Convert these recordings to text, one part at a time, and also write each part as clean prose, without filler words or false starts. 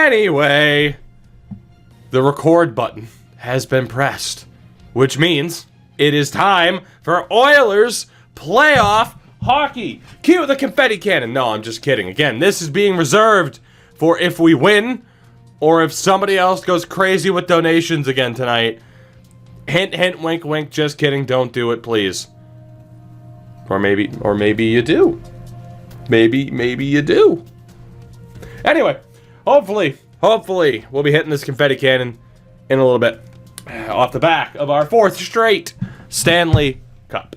Anyway, the record button has been pressed, which means it is time for Oilers playoff hockey. Cue the confetti cannon. No, I'm just kidding. Again, this is being reserved for if we win or if somebody else goes crazy with donations again tonight. Hint, hint, wink, wink. Just kidding. Don't do it, please. Or maybe you do. Maybe you do. Anyway, hopefully, we'll be hitting this confetti cannon in a little bit. Off the back of our 4th straight Stanley Cup.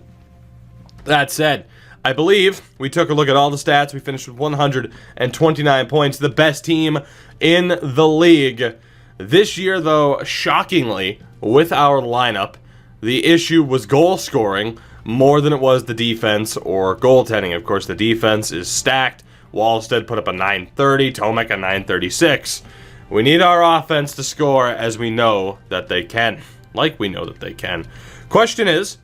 That said, I believe we took a look at all the stats. We finished with 129 points, the best team in the league. This year, though, shockingly, with our lineup, the issue was goal scoring more than it was the defense or goaltending. Of course, the defense is stacked. Wallstead put up a 930, Tomek a 936. We need our offense to score as we know that they can. Like we know that they can. Question is,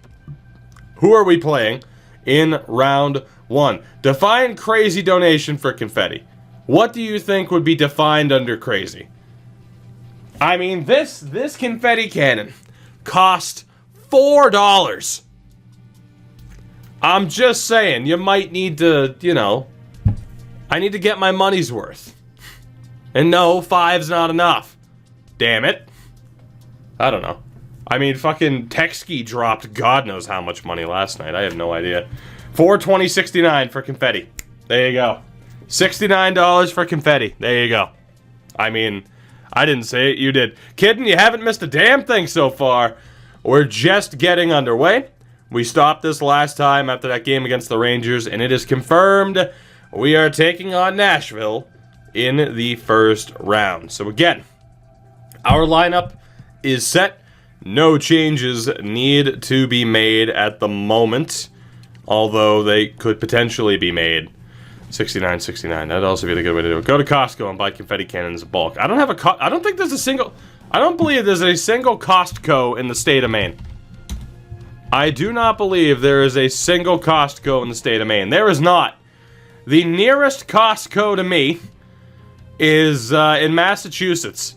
who are we playing in round 1? Define crazy donation for confetti. What do you think would be defined under crazy? I mean, this confetti cannon cost $4. I'm just saying, you might need to, I need to get my money's worth. And no, 5's not enough. Damn it. I don't know. I mean, fucking Tekski dropped God knows how much money last night. I have no idea. $420.69 for confetti. There you go. $69 for confetti. There you go. I mean, I didn't say it, you did. Kidding, you haven't missed a damn thing so far. We're just getting underway. We stopped this last time after that game against the Rangers, and it is confirmed we are taking on Nashville in the first round. So again, our lineup is set. No changes need to be made at the moment, although they could potentially be made. 69.69. That'd also be the good way to do it. Go to Costco and buy confetti cannons in bulk. I don't think there's a single. I don't believe there's a single Costco in the state of Maine. I do not believe there is a single Costco in the state of Maine. There is not. The nearest Costco to me is in Massachusetts.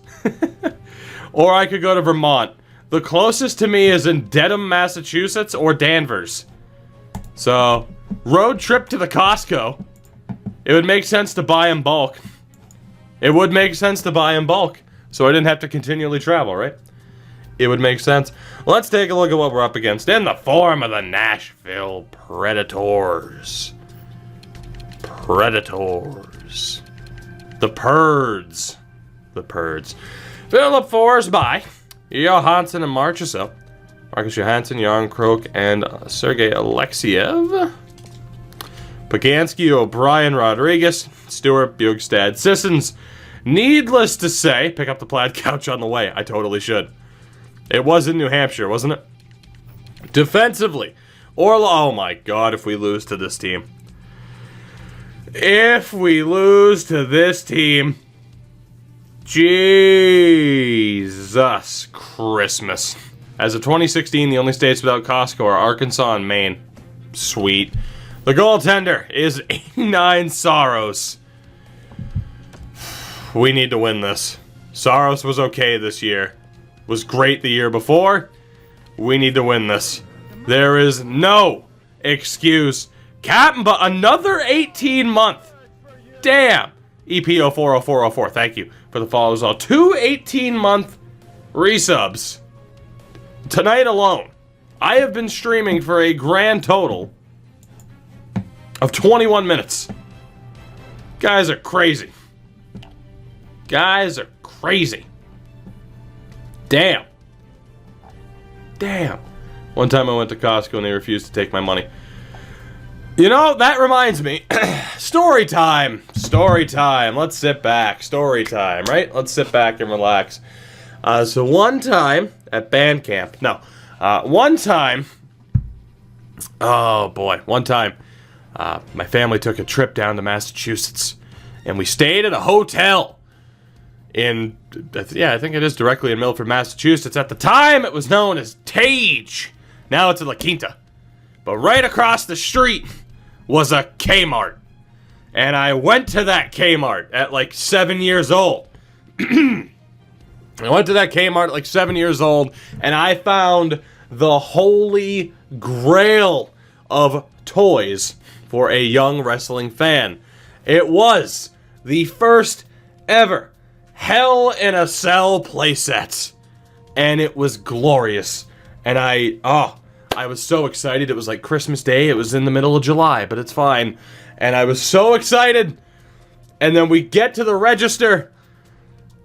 Or I could go to Vermont. The closest to me is in Dedham, Massachusetts, or Danvers. So, road trip to the Costco. It would make sense to buy in bulk. It would make sense to buy in bulk. So I didn't have to continually travel, right? It would make sense. Let's take a look at what we're up against in the form of the Nashville Predators. Predators. The Purds. The Purds. Philip Forsby, Johansson and Marchessault. Marcus Johansson, Jan Krok, and Sergei Alexiev. Pagansky, O'Brien, Rodriguez, Stewart, Bjugstad, Sissons. Needless to say, pick up the plaid couch on the way. I totally should. It was in New Hampshire, wasn't it? Defensively, oh my god, if we lose to this team. If we lose to this team, Jesus Christmas. As of 2016, the only states without Costco are Arkansas and Maine. Sweet. The goaltender is 89 Saros. We need to win this. Saros was okay this year. Was great the year before. We need to win this. There is no excuse. Captain, but another 18-month. Damn. EP040404, thank you for the follows all. 2 18-month resubs. Tonight alone, I have been streaming for a grand total of 21 minutes. Guys are crazy. Guys are crazy. Damn. Damn. One time I went to Costco and they refused to take my money. You know, that reminds me. Story time. Story time. Let's sit back. Story time, right? Let's sit back and relax. So one time at band camp. No. One time. Oh, boy. One time. My family took a trip down to Massachusetts. And we stayed at a hotel. I think it is directly in Milford, Massachusetts. At the time, it was known as Tage. Now it's in La Quinta. But right across the street was a Kmart. And I went to that Kmart at like 7 years old. I went to that Kmart at like 7 years old, and I found the holy grail of toys for a young wrestling fan. It was the first ever Hell in a Cell playset, and it was glorious. And I was so excited. It was like Christmas Day. It was in the middle of July, but it's fine. And I was so excited. And then we get to the register,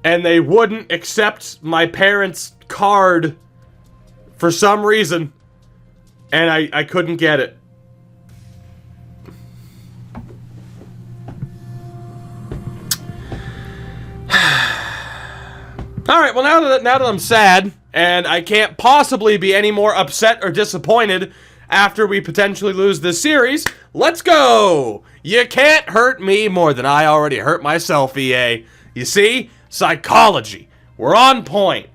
and they wouldn't accept my parents' card for some reason. And I couldn't get it. Alright, well now that I'm sad, and I can't possibly be any more upset or disappointed after we potentially lose this series, let's go! You can't hurt me more than I already hurt myself, EA. You see? Psychology. We're on point.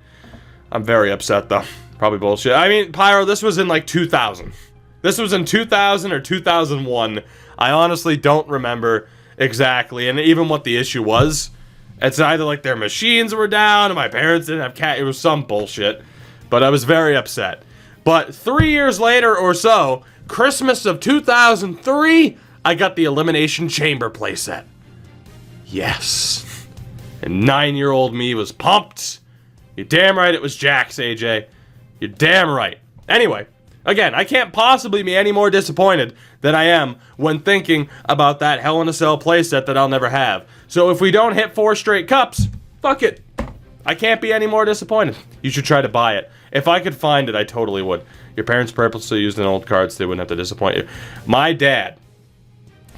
I'm very upset, though. Probably bullshit. I mean, Pyro, this was in like 2000. This was in 2000 or 2001. I honestly don't remember exactly, and even what the issue was. It's either like their machines were down, and my parents didn't have cat. It was some bullshit. But I was very upset. But 3 years later or so, Christmas of 2003, I got the Elimination Chamber playset. Yes. And 9-year-old me was pumped. You're damn right it was Jax, AJ. You're damn right. Anyway, again, I can't possibly be any more disappointed than I am when thinking about that Hell in a Cell playset that I'll never have. So if we don't hit 4 straight cups, fuck it. I can't be any more disappointed. You should try to buy it. If I could find it, I totally would. Your parents purposely used an old card so they wouldn't have to disappoint you. My dad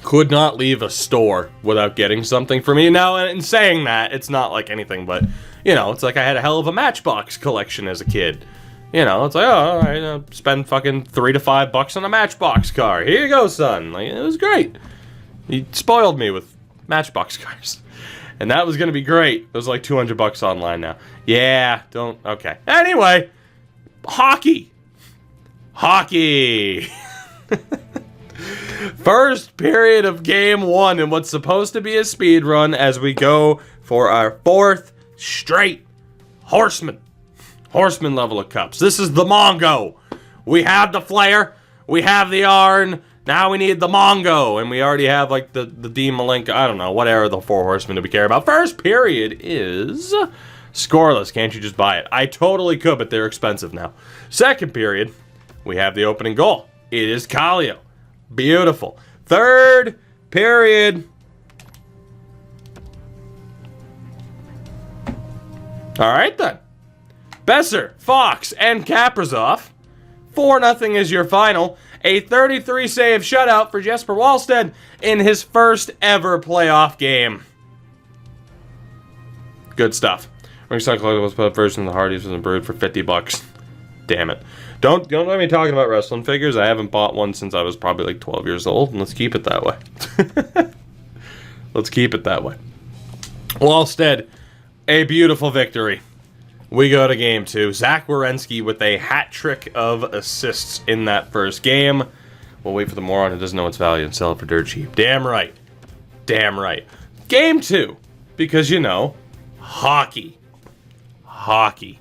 could not leave a store without getting something for me. Now, in saying that, it's not like anything, but, you know, it's like I had a hell of a Matchbox collection as a kid. You know, it's like, oh, all right, spend fucking $3 to $5 on a Matchbox car. Here you go, son. Like, it was great. He spoiled me with Matchbox cars. And that was going to be great. It was like $200 online now. Yeah, don't, okay. Anyway, hockey. Hockey. First period of game 1 in what's supposed to be a speed run as we go for our 4th straight Horseman level of cups. This is the Mongo. We have the Flair. We have the Arn. Now we need the Mongo. And we already have like the Dean Malenko. I don't know. What era of the 4 Horsemen do we care about? First period is scoreless. Can't you just buy it? I totally could, but they're expensive now. Second period, we have the opening goal. It is Kallio. Beautiful. Third period. All right, then. Besser, Fox, and Kaprizov. 4-0 is your final. A 33-save shutout for Jesper Wallstedt in his first ever playoff game. Good stuff. Ringside Collectibles put up version of the Hardys was improved for $50. Damn it. Don't let me talking about wrestling figures. I haven't bought one since I was probably like 12 years old, and let's keep it that way. Let's keep it that way. Wallstedt, a beautiful victory. We go to game 2. Zach Werenski with a hat trick of assists in that first game. We'll wait for the moron who doesn't know its value and sell it for dirt cheap. Damn right. Damn right. Game 2. Because, you know, hockey. Hockey.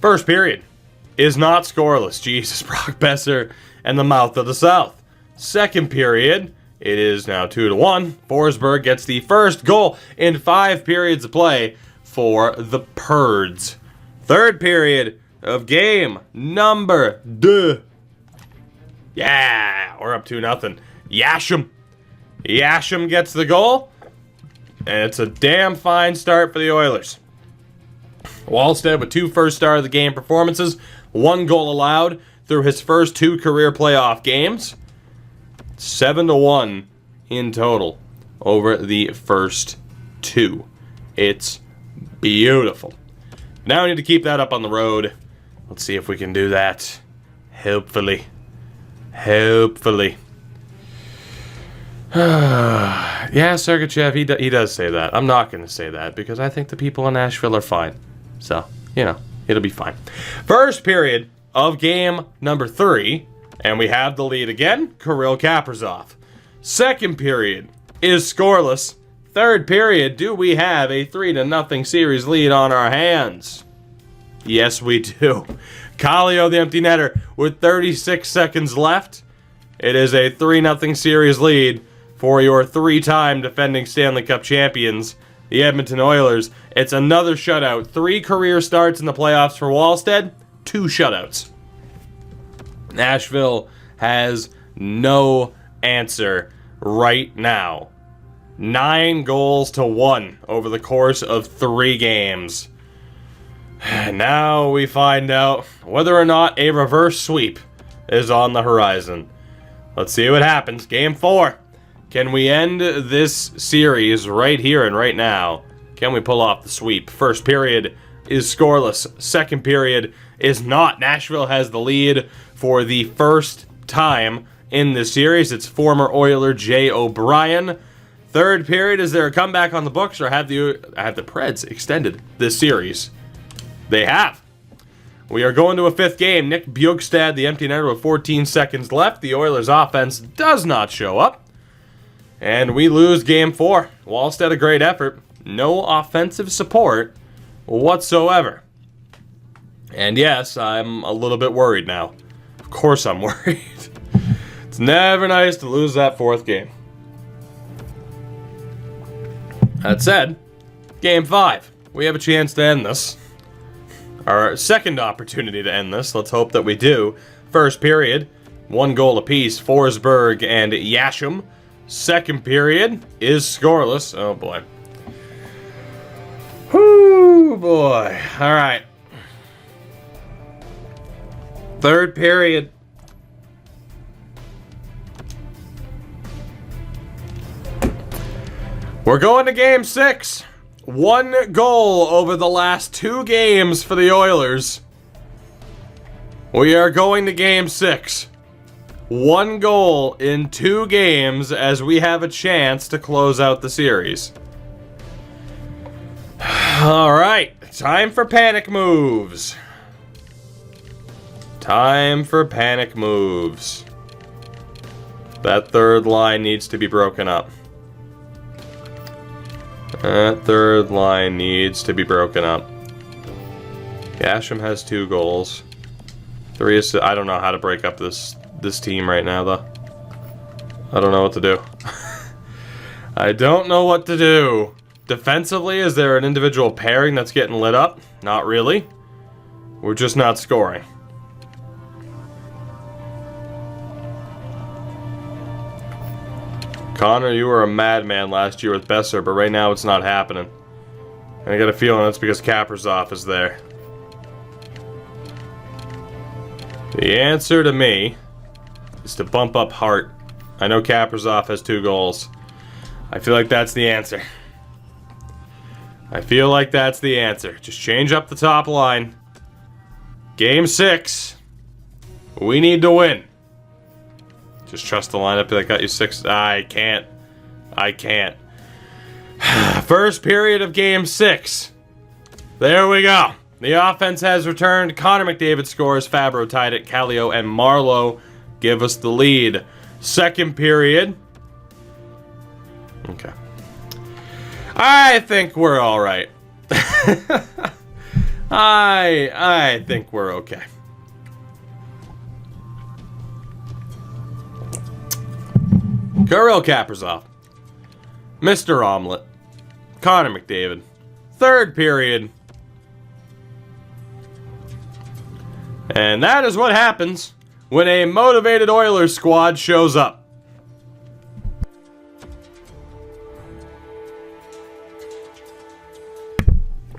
First period is not scoreless. Jesus, Brock Besser and the mouth of the South. Second period, it is now 2-1. Forsberg gets the first goal in 5 periods of play for the Purds. Third period of game number 2. Yeah, we're up 2-0. Yasham gets the goal, and it's a damn fine start for the Oilers. Wallstedt with 2 first star of the game performances, 1 goal allowed through his first 2 career playoff games. 7-1 in total over the first 2. It's beautiful. Now we need to keep that up on the road. Let's see if we can do that. Hopefully. Yeah, Sergachev, he does say that. I'm not going to say that because I think the people in Nashville are fine. So, you know, it'll be fine. First period of game number 3, and we have the lead again, Kirill Kaprizov. Second period is scoreless. third period, do we have a 3-0 series lead on our hands? Yes, we do. Kallio, the empty netter, with 36 seconds left. It is a 3-0 series lead for your 3-time defending Stanley Cup champions, the Edmonton Oilers. It's another shutout. 3 career starts in the playoffs for Wallstead, 2 shutouts. Nashville has no answer right now. 9-1 over the course of 3 games. Now we find out whether or not a reverse sweep is on the horizon. Let's see what happens. Game 4. Can we end this series right here and right now? Can we pull off the sweep? First period is scoreless. Second period is not. Nashville has the lead for the first time in this series. It's former Oiler Jay O'Brien. Third period, is there a comeback on the books, or have the Preds extended this series? They have. We are going to a 5th game. Nick Bjugstad, the empty netter, with 14 seconds left. The Oilers' offense does not show up. And we lose game 4. Wallstead, a great effort. No offensive support whatsoever. And yes, I'm a little bit worried now. Of course I'm worried. It's never nice to lose that 4th game. That said, game 5. We have a chance to end this. Our second opportunity to end this. Let's hope that we do. First period, 1 goal apiece, Forsberg and Yasham. Second period is scoreless. Oh boy. Whoo boy. All right. Third period. We're going to game 6. 1 goal over the last 2 games for the Oilers. We are going to game 6. 1 goal in 2 games as we have a chance to close out the series. All right, time for panic moves. Time for panic moves. That third line needs to be broken up. That third line needs to be broken up. Gasham has 2 goals. 3 assists. I don't know how to break up this team right now, though. I don't know what to do. I don't know what to do. Defensively, is there an individual pairing that's getting lit up? Not really. We're just not scoring. Connor, you were a madman last year with Besser, but right now it's not happening. And I got a feeling that's because Kaprizov is there. The answer to me is to bump up Hart. I know Kaprizov has 2 goals. I feel like that's the answer. I feel like that's the answer. Just change up the top line. Game 6. We need to win. Just trust the lineup that got you 6. I can't. First period of game 6. There we go. The offense has returned. Connor McDavid scores. Fabro tied it. Kallio and Marleau give us the lead. Second period. Okay. I think we're all right. I think we're okay. Kirill Kaprizov, Mr. Omelette, Connor McDavid. Third period. And that is what happens when a motivated Oilers squad shows up.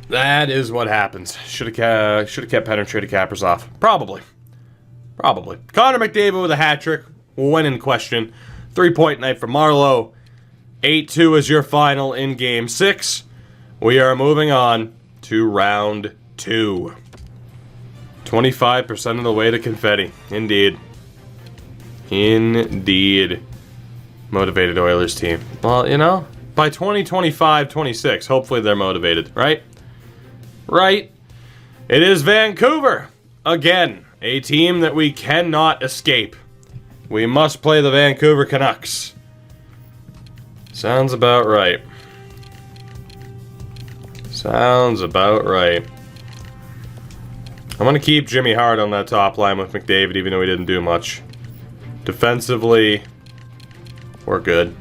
That is what happens. Should have kept penetrated Kaprizov. Probably. Connor McDavid with a hat trick. When in question. 3-point night for Marleau. 8-2 is your final in Game 6. We are moving on to Round 2. 25% of the way to confetti. Indeed. Motivated Oilers team. Well, you know, by 2025-26, hopefully they're motivated, right? Right. It is Vancouver. Again, a team that we cannot escape. We must play the Vancouver Canucks. Sounds about right. Sounds about right. I'm going to keep Jimmy Hart on that top line with McDavid, even though he didn't do much. Defensively, we're good.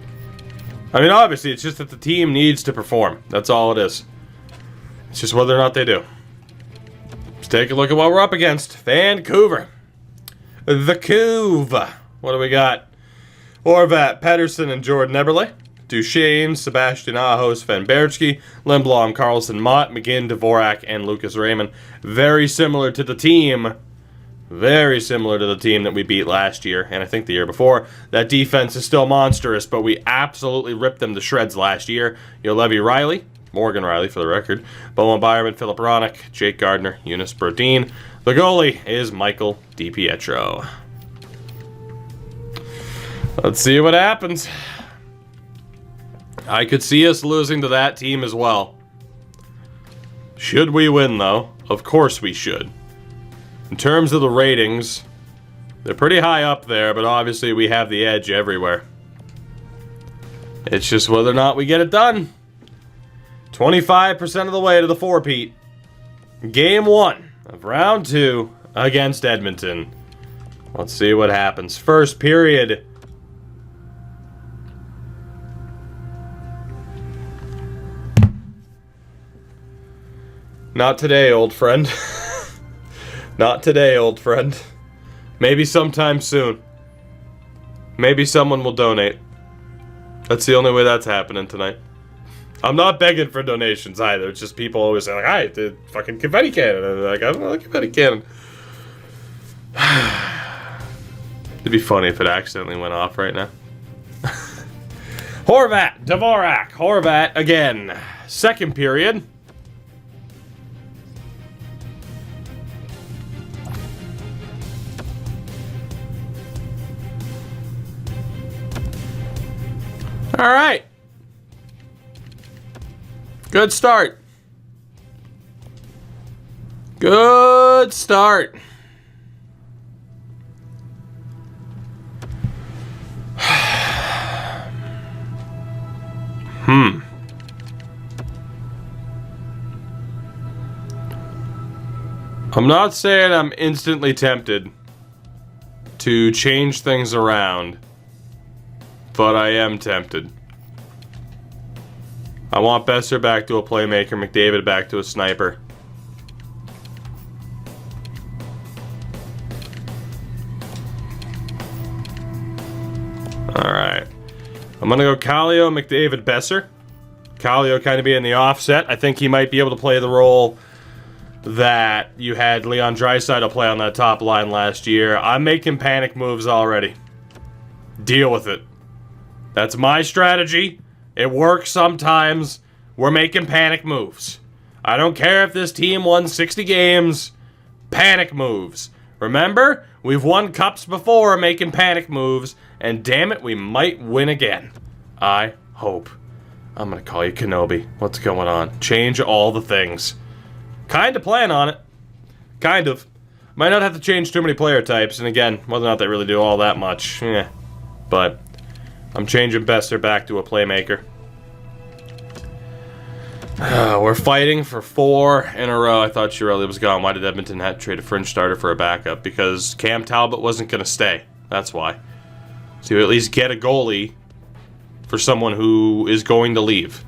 I mean, obviously, it's just that the team needs to perform. That's all it is. It's just whether or not they do. Let's take a look at what we're up against. Vancouver. The Couve. What do we got? Horvat, Pettersson, and Jordan Eberle. Duchesne, Sebastian Aho, Sven Berchke, Lindblom, Carlson, Mott, McGinn, Dvorak, and Lucas Raymond. Very similar to the team. Very similar to the team that we beat last year, and I think the year before. That defense is still monstrous, but we absolutely ripped them to shreds last year. Juolevi Riley, Morgan Riley for the record, Bowen Byerman, Philip Ronick, Jake Gardner, Eunice Brodin. The goalie is Michael DiPietro. Let's see what happens. I could see us losing to that team as well. Should we win, though? Of course we should. In terms of the ratings, they're pretty high up there, but obviously we have the edge everywhere. It's just whether or not we get it done. 25% of the way to the Four-Peat. Game 1 of round 2 against Edmonton. Let's see what happens. First period. Not today, old friend. Not today, old friend. Maybe sometime soon. Maybe someone will donate. That's the only way that's happening tonight. I'm not begging for donations either. It's just people always say, like, hi, the fucking confetti cannon. And they're like, I don't know the confetti cannon. It'd be funny if it accidentally went off right now. Horvat, Dvorak, Horvat again. Second period. All right. Good start. Good start. I'm not saying I'm instantly tempted to change things around, but I am tempted. I want Besser back to a playmaker, McDavid back to a sniper. Alright. I'm going to go Kallio, McDavid, Besser. Kallio kind of being the offset. I think he might be able to play the role that you had Leon Draisaitl play on that top line last year. I'm making panic moves already. Deal with it. That's my strategy. It works sometimes. We're making panic moves. I don't care if this team won 60 games. Panic moves. Remember, we've won cups before making panic moves, and damn it, we might win again. I hope. I'm gonna call you Kenobi. What's going on? Change all the things. Kind of plan on it. Kind of. Might not have to change too many player types, and again, whether or not they really do all that much, but I'm changing Besser back to a playmaker. We're fighting for 4 in a row. I thought Chiarelli was gone. Why did Edmonton have to trade a fringe starter for a backup? Because Cam Talbot wasn't going to stay. That's why. So you at least get a goalie for someone who is going to leave.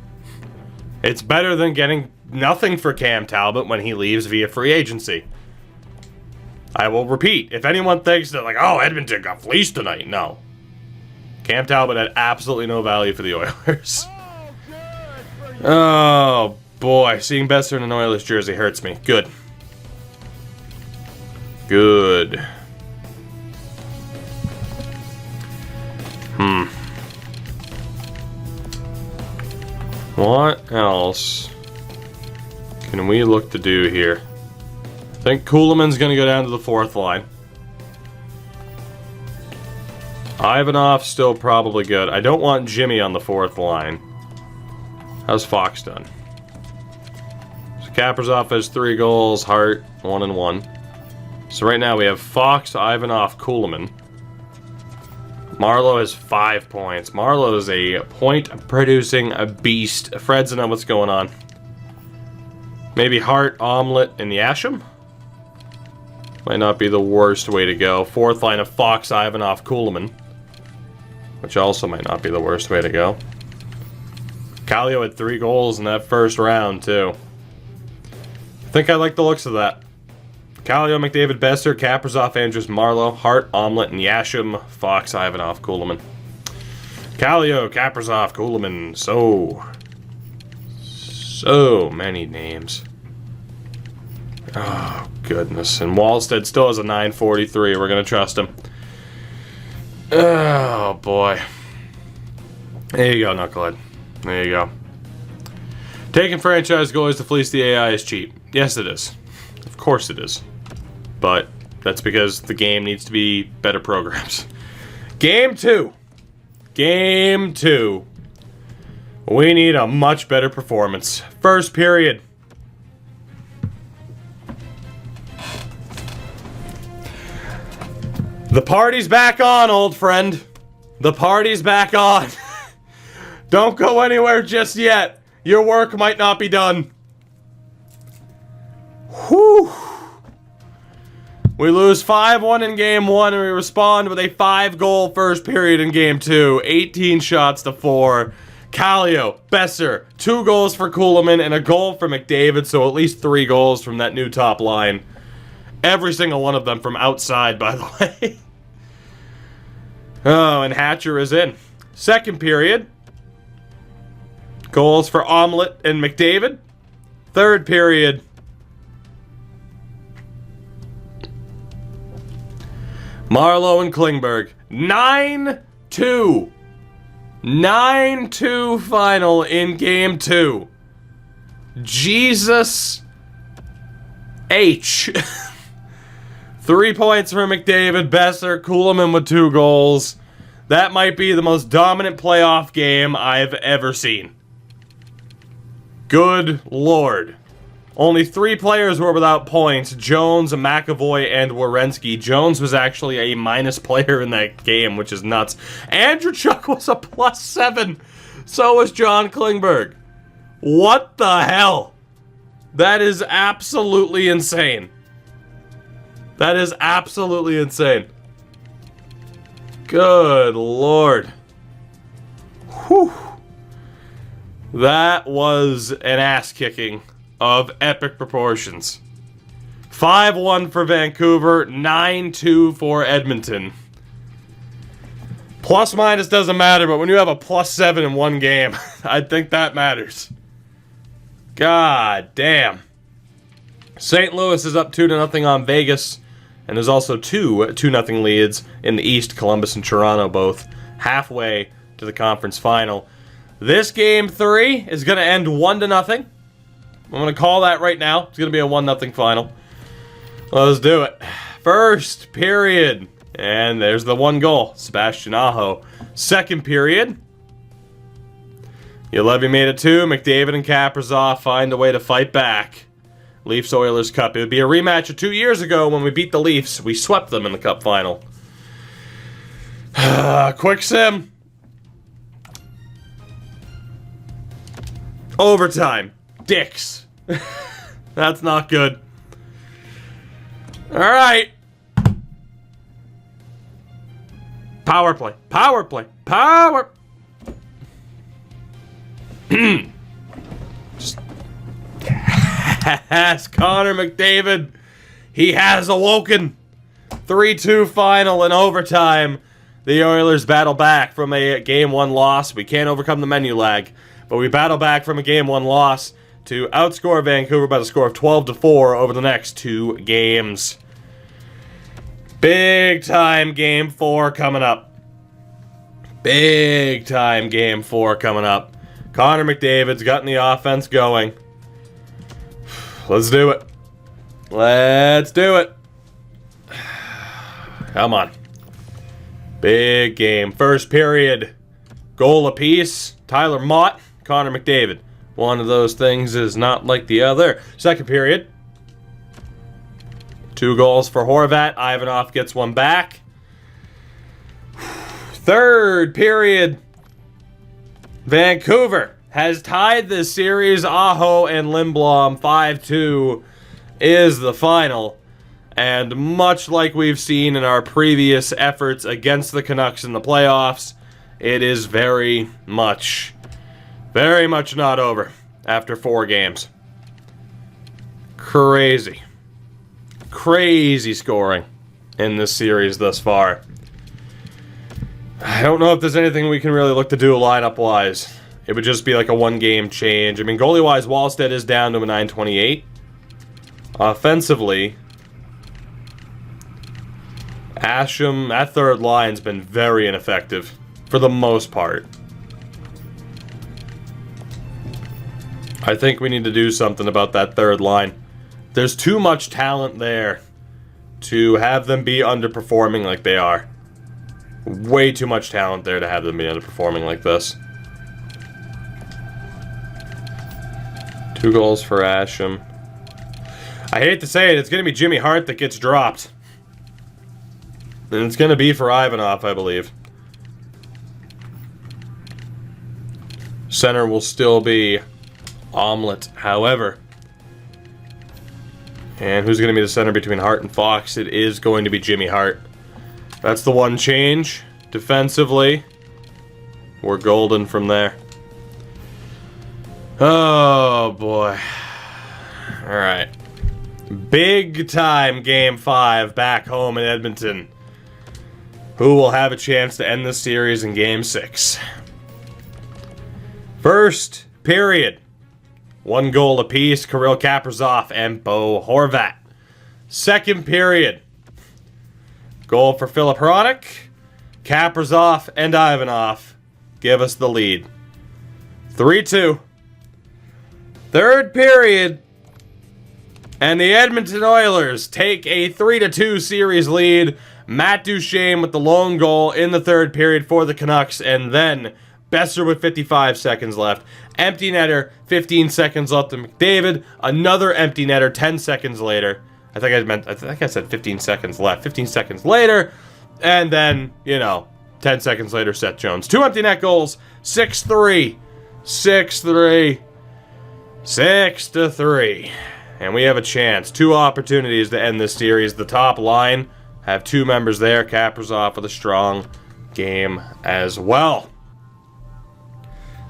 It's better than getting nothing for Cam Talbot when he leaves via free agency. I will repeat. If anyone thinks that, like, oh, Edmonton got fleeced tonight, no. Cam Talbot had absolutely no value for the Oilers. Oh, boy. Seeing Besser in an Oilers jersey hurts me. Good. Good. What else can we look to do here? I think Kuhlman's going to go down to the 4th line. Ivanov still probably good. I don't want Jimmy on the 4th line. How's Fox done? So Kaprizov has 3 goals, Hart 1 and 1. So right now we have Fox, Ivanov, Kuhlman. Marleau has 5 points. Marleau is a point-producing beast. Fred's know what's going on. Maybe Hart, Omelette, and Yashim? Might not be the worst way to go. Fourth line of Fox, Ivanov, Kulemin. Which also might not be the worst way to go. Kallio had 3 goals in that first round, too. I think I like the looks of that. Kallio, McDavid, Besser, Kaprizov, Andrus, Marleau, Hart, Omelette, and Yashim. Fox, Ivanov, Kulemin. Kallio, Kaprizov, Kulemin. So many names. Oh, goodness. And Wallstead still has a 943. We're going to trust him. Oh, boy. There you go, Knucklehead. There you go. Taking franchise goalies to fleece the AI is cheap. Yes, it is. Of course it is. But that's because the game needs to be better programs. Game 2. Game 2. We need a much better performance. First period. The party's back on, old friend. The party's back on. Don't go anywhere just yet. Your work might not be done. Whew. We lose 5-1 in game 1 and we respond with a 5-goal first period in game 2. 18 shots to 4. Kallio, Besser, 2 goals for Kulemin and a goal for McDavid, so at least 3 goals from that new top line. Every single one of them from outside, by the way. Oh, and Hatcher is in. Second period. Goals for Omelette and McDavid. Third period. Marleau and Klingberg. 9-2. 9-2 final in game 2. Jesus H. 3 points for McDavid, Besser, Kulemin with 2 goals. That might be the most dominant playoff game I've ever seen. Good Lord. Only 3 players were without points. Jones, McAvoy, and Werenski. Jones was actually a minus player in that game, which is nuts. Andrew Chuck was a +7. So was John Klingberg. What the hell? That is absolutely insane. That is absolutely insane. Good Lord. Whew. That was an ass-kicking of epic proportions. 5-1 for Vancouver, 9-2 for Edmonton. Plus minus doesn't matter, but when you have a +7 in one game, I think that matters. God damn. St. Louis is up 2-0 on Vegas, and there's also 2-0 leads in the East, Columbus and Toronto both halfway to the conference final. This game 3 is going to end 1-0. I'm going to call that right now. It's going to be a 1-0 final. Let's do it. First period. And there's the 1 goal. Sebastian Aho. Second period. Ulevi made it 2. McDavid and Kaprizov find a way to fight back. Leafs Oilers Cup. It would be a rematch of 2 years ago when we beat the Leafs. We swept them in the Cup final. Quick sim. Overtime. Dicks. That's not good. Alright. Power play. Power play. Power. Just ask Connor McDavid. He has awoken. 3-2 final in overtime. The Oilers battle back from a Game 1 loss. We can't overcome the menu lag, but we battle back from a Game 1 loss to outscore Vancouver by the score of 12-4 over the next 2 games. Big time Game 4 coming up. Big time Game 4 coming up. Connor McDavid's gotten the offense going. Let's do it. Let's do it. Come on. Big game. First period. Goal apiece. Tyler Mott, Connor McDavid. One of those things is not like the other. Second period. 2 goals for Horvat. Ivanov gets 1 back. Third period. Vancouver has tied this series. Aho and Lindblom 5-2 is the final. And much like we've seen in our previous efforts against the Canucks in the playoffs, it is very much not over after 4 games. Crazy scoring in this series thus far. I don't know if there's anything we can really look to do lineup-wise. It would just be like a 1-game change. I mean, goalie-wise, Wallstead is down to a .928. Offensively, Asham, that third line's been very ineffective for the most part. I think we need to do something about that third line. There's too much talent there to have them be underperforming like they are. Way too much talent there to have them be underperforming like this. 2 goals for Asham. I hate to say it, it's going to be Jimmy Hart that gets dropped. And it's going to be for Ivanov, I believe. Center will still be Omelette, however. And who's going to be the center between Hart and Fox? It is going to be Jimmy Hart. That's the one change. Defensively, we're golden from there. Oh, boy. Alright. Big time Game 5 back home in Edmonton. Who will have a chance to end this series in Game 6? First period. 1 goal apiece, Kirill Kaprizov and Bo Horvat. Second period. Goal for Filip Hronek. Kaprizov and Ivanov give us the lead. 3-2. Third period. And the Edmonton Oilers take a 3-2 series lead. Matt Duchene with the lone goal in the third period for the Canucks. And then Besser with 55 seconds left. Empty netter, 15 seconds left to McDavid. Another empty netter, 10 seconds later. I think I said 15 seconds left. 15 seconds later. And then, 10 seconds later, Seth Jones. 2 empty net goals. 6-3. 6-3. 6-3. And we have a chance. 2 opportunities to end this series. The top line have 2 members there. Kaprizov with a strong game as well.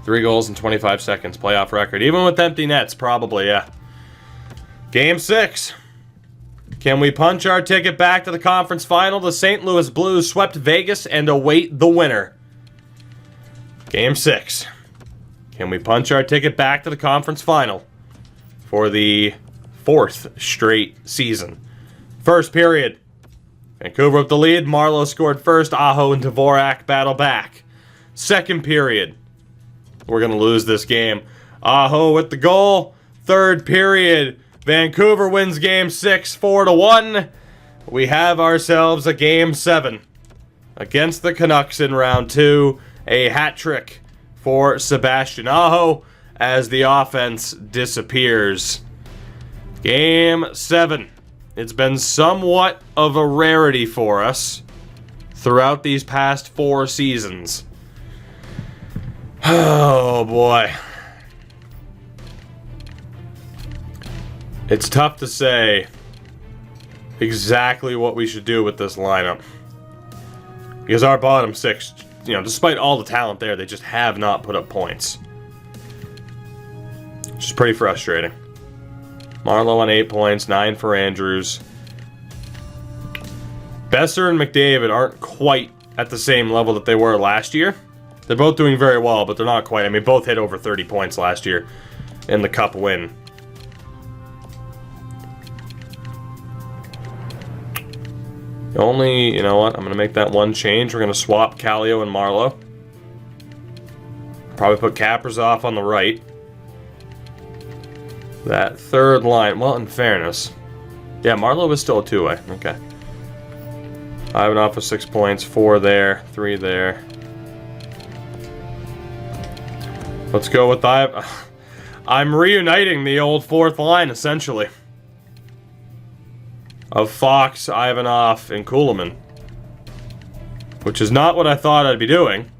3 goals in 25 seconds. Playoff record. Even with empty nets, probably, yeah. Game 6. Can we punch our ticket back to the conference final? The St. Louis Blues swept Vegas and await the winner. Game 6. Can we punch our ticket back to the conference final for the 4th straight season? First period. Vancouver with the lead. Marleau scored first. Aho and Dvorak battle back. Second period. We're going to lose this game. Aho with the goal. Third period. Vancouver wins Game 6 4-1. We have ourselves a Game 7 against the Canucks in round 2. A hat trick for Sebastian Aho as the offense disappears. Game 7. It's been somewhat of a rarity for us throughout these past 4 seasons. Oh boy. It's tough to say exactly what we should do with this lineup. Because our bottom 6, despite all the talent there, they just have not put up points. Which is pretty frustrating. Marleau on 8 points, 9 for Andrews. Besser and McDavid aren't quite at the same level that they were last year. They're both doing very well, but they're not quite. I mean, both hit over 30 points last year in the Cup win. Only, you know what? I'm going to make that one change. We're going to swap Kallio and Marleau. Probably put Kaprizov on the right. That third line, well, in fairness. Yeah, Marleau was still a 2-way. Okay. Ivanov with 6 points. 4 there. 3 there. Let's go with I'm reuniting the old 4th line, essentially. Of Fox, Ivanov, and Kulemin. Which is not what I thought I'd be doing.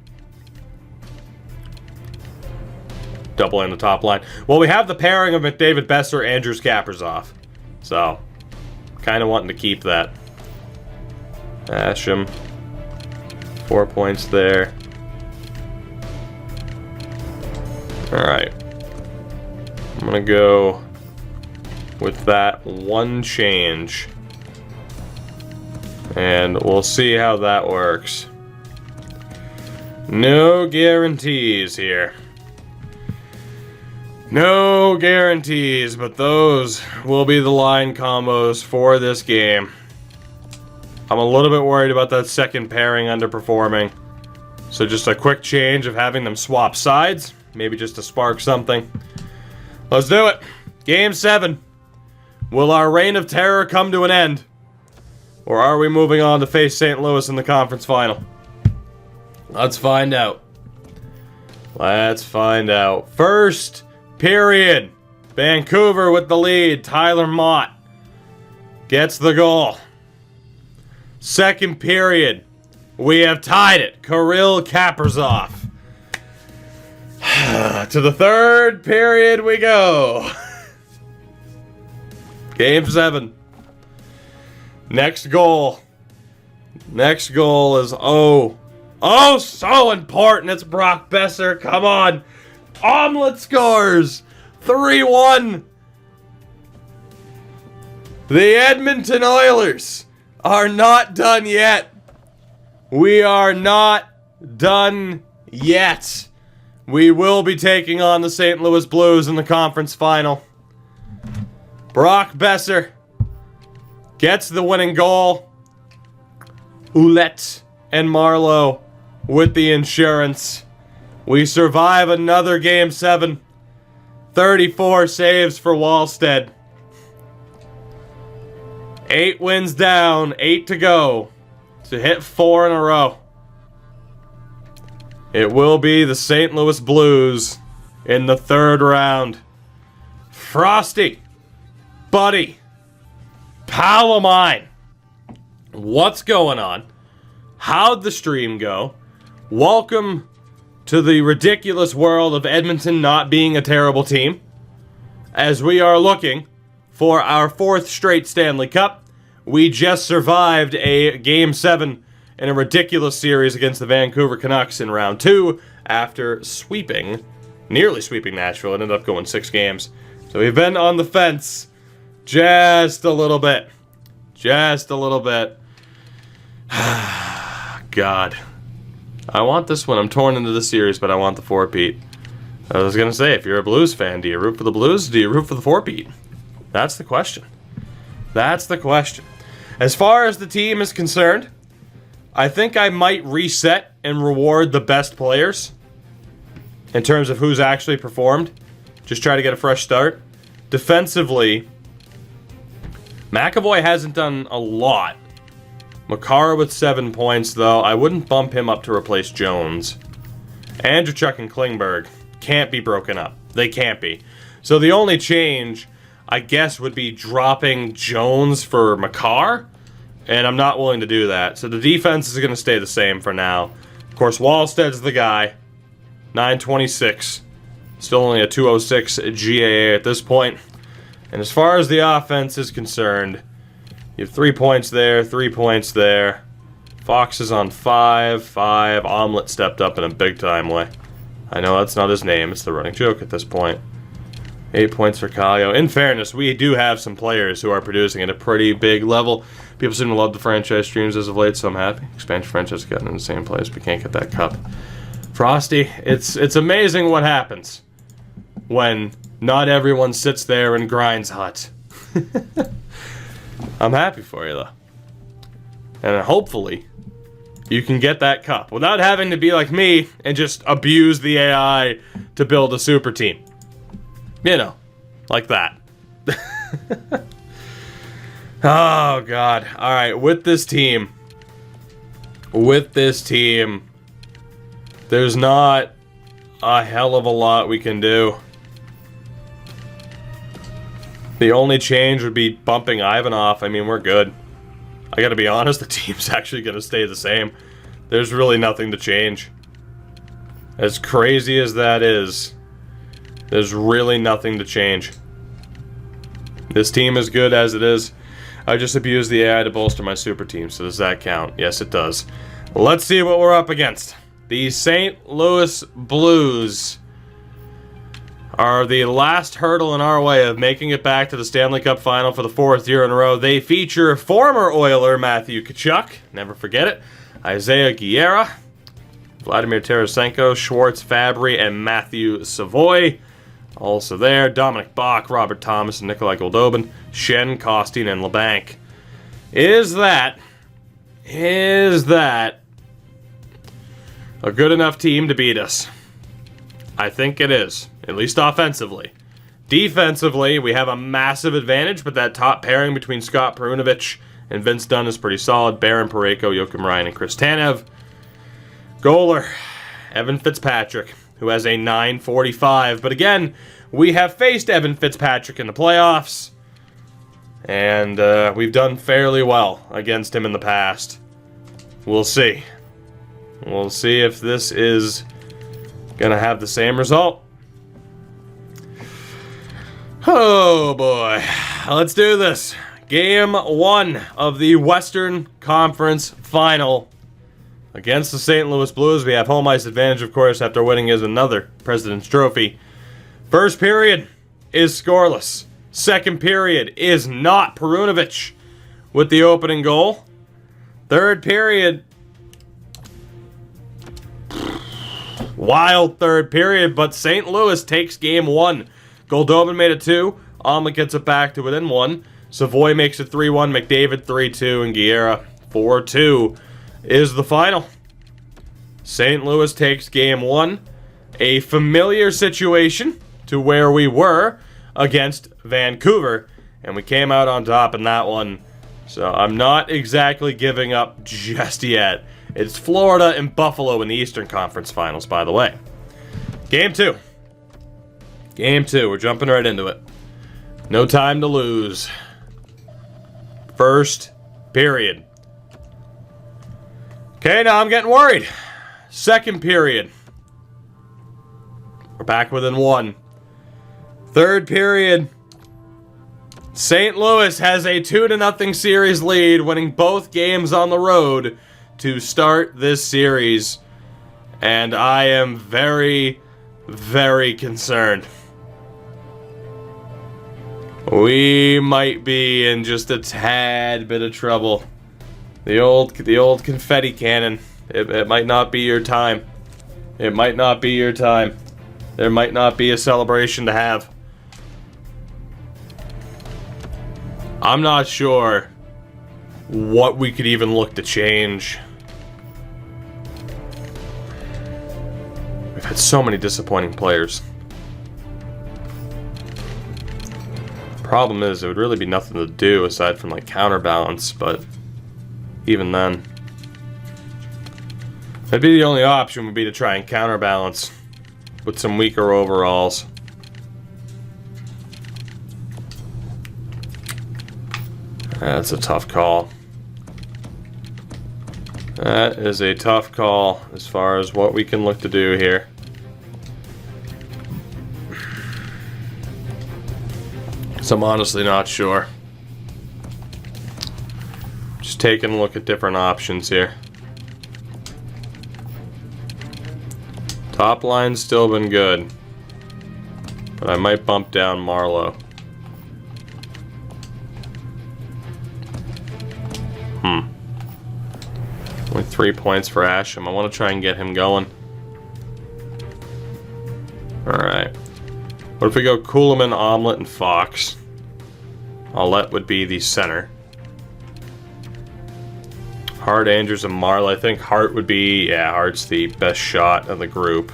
doubling the top line. Well, we have the pairing of McDavid, Besser, Andrews, Kaprizov. So, kind of wanting to keep that. Asham. 4 points there. Alright. I'm going to go with that one change. And we'll see how that works. No guarantees here. No guarantees, but those will be the line combos for this game. I'm a little bit worried about that second pairing underperforming. So just a quick change of having them swap sides. Maybe just to spark something. Let's do it. Game 7. Will our reign of terror come to an end? Or are we moving on to face St. Louis in the conference final? Let's find out. Let's find out. First period. Vancouver with the lead. Tyler Mott gets the goal. Second period. We have tied it. Kirill Kaprizov. To the third period we go. Game 7. Next goal. Next goal is oh, so important. It's Brock Besser. Come on. Omelet scores. 3-1. The Edmonton Oilers are not done yet. We are not done yet. We will be taking on the St. Louis Blues in the conference final. Brock Besser gets the winning goal. Ouellette and Marleau with the insurance. We survive another Game 7. 34 saves for Wallstead. 8 wins down, 8 to go to hit 4 in a row. It will be the St. Louis Blues in the third round. Frosty, buddy, pal of mine, what's going on? How'd the stream go? Welcome to the ridiculous world of Edmonton not being a terrible team, as we are looking for our 4th straight Stanley Cup. We just survived a Game 7 in a ridiculous series against the Vancouver Canucks in round 2 after nearly sweeping Nashville. It ended up going 6 games. So we've been on the fence just a little bit. Just a little bit. God. I want this one. I'm torn into the series, but I want the Four-Peat. I was going to say, if you're a Blues fan, do you root for the Blues? Do you root for the Four-Peat? That's the question. That's the question. As far as the team is concerned, I think I might reset and reward the best players in terms of who's actually performed. Just try to get a fresh start. Defensively, McAvoy hasn't done a lot. Makar with 7 points, though. I wouldn't bump him up to replace Jones. Andrechuk and Klingberg can't be broken up. They can't be. So the only change, I guess, would be dropping Jones for Makar. And I'm not willing to do that. So the defense is going to stay the same for now. Of course, Wallstead's the guy. 926. Still only a 206 GAA at this point. And as far as the offense is concerned, you have 3 points there, 3 points there. Fox is on 5. Omelet stepped up in a big-time way. I know that's not his name. It's the running joke at this point. 8 points for Kallio. In fairness, we do have some players who are producing at a pretty big level. People seem to love the franchise streams as of late, so I'm happy. Expansion franchise has gotten in the same place, but can't get that cup. Frosty, it's amazing what happens when not everyone sits there and grinds hot. I'm happy for you, though. And hopefully, you can get that cup without having to be like me and just abuse the AI to build a super team. You know, like that. Oh, God. All right, with this team, there's not a hell of a lot we can do. The only change would be bumping Ivanov. I mean, we're good. I gotta be honest, the team's actually gonna stay the same. There's really nothing to change. As crazy as that is, There's really nothing to change. This team is good as it is. I just abused the AI to bolster my super team, so does that count? Yes, it does. Let's see what we're up against. The St. Louis Blues are the last hurdle in our way of making it back to the Stanley Cup Final for the 4th year in a row. They feature former Oiler Matthew Tkachuk, never forget it, Isaiah Guerra, Vladimir Tarasenko, Schwartz Fabry, and Matthew Savoy. Also there, Dominic Bach, Robert Thomas, and Nikolai Goldobin, Shen, Costin, and LeBanc. Is that a good enough team to beat us? I think it is, at least offensively. Defensively, we have a massive advantage, but that top pairing between Scott Perunovich and Vince Dunn is pretty solid. Baron Parayko, Joakim Ryan, and Chris Tanev. Goaler, Evan Fitzpatrick, who has a .945. But again, we have faced Evan Fitzpatrick in the playoffs, and we've done fairly well against him in the past. We'll see. We'll see if this is gonna have the same result. Oh boy, let's do this. Game 1 of the Western Conference Final. Against the St. Louis Blues, we have home ice advantage, of course, after winning as another President's Trophy. First period is scoreless. Second period is not Perunovich with the opening goal. Third period, wild third period, but St. Louis takes game 1. Goldobin made it 2. Omelette gets it back to within 1. Savoy makes it 3-1. McDavid 3-2. And Guerra 4-2 is the final. St. Louis takes game 1. A familiar situation to where we were against Vancouver. And we came out on top in that one. So I'm not exactly giving up just yet. It's Florida and Buffalo in the Eastern Conference Finals, by the way. Game 2. Game 2. We're jumping right into it. No time to lose. First period. Okay, now I'm getting worried. Second period. We're back within 1. Third period. St. Louis has a 2-0 series lead, winning both games on the road to start this series. And I am very, very concerned. We might be in just a tad bit of trouble. The old confetti cannon. It might not be your time. It might not be your time. There might not be a celebration to have. I'm not sure what we could even look to change. We've had so many disappointing players. Problem is, it would really be nothing to do aside from like counterbalance, but even then, that'd be the only option would be to try and counterbalance with some weaker overalls. That's a tough call. That is a tough call as far as what we can look to do here. So I'm honestly not sure. Just taking a look at different options here. Top line's still been good, but I might bump down Marlowe. Only 3 points for Asham. I want to try and get him going. Alright. What if we go Kuhlman, Omelette, and Fox? Omelette would be the center. Hart, Andrews, and Marlowe. I think Hart would be... Yeah, Hart's the best shot of the group.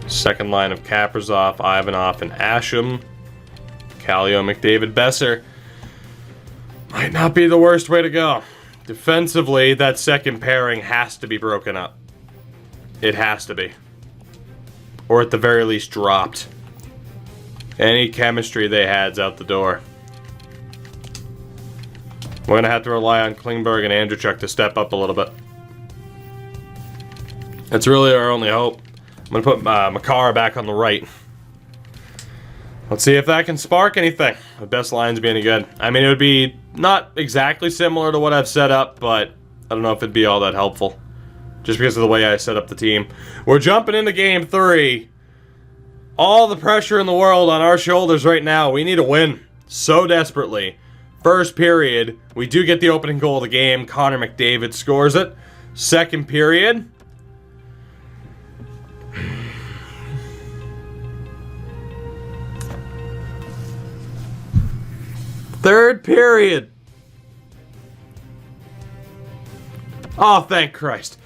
Second line of Kaprizov, Ivanov, and Asham. Kallio, McDavid, Besser. Might not be the worst way to go. Defensively, that second pairing has to be broken up. It has to be. Or at the very least dropped. Any chemistry they had's out the door. We're going to have to rely on Klingberg and Andreychuk to step up a little bit. That's really our only hope. I'm going to put Makara back on the right. Let's see if that can spark anything. The best lines be any good. I mean, it would be not exactly similar to what I've set up, but I don't know if it'd be all that helpful. Just because of the way I set up the team. We're jumping into Game 3. All the pressure in the world on our shoulders right now. We need a win so desperately. First period, we do get the opening goal of the game. Connor McDavid scores it. Second period. Third period. Oh, thank Christ.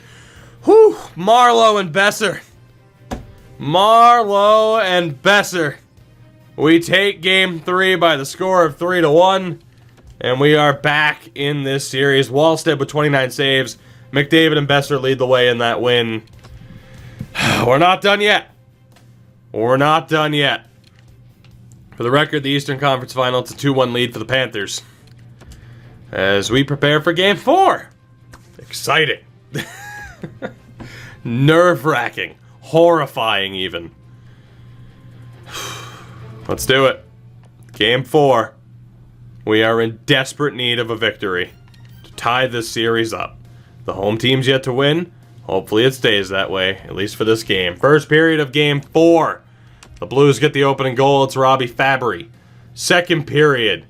Whew. Marleau and Besser. Marleau and Besser. We take Game 3 by the score of 3-1. And we are back in this series. Wallstead with 29 saves. McDavid and Besser lead the way in that win. We're not done yet. We're not done yet. For the record, the Eastern Conference Final, it's a 2-1 lead for the Panthers. As we prepare for Game 4. Exciting. Nerve-wracking. Horrifying, even. Let's do it. Game 4. We are in desperate need of a victory to tie this series up. The home team's yet to win. Hopefully it stays that way, at least for this game. First period of Game 4. The Blues get the opening goal. It's Robbie Fabry. Second period.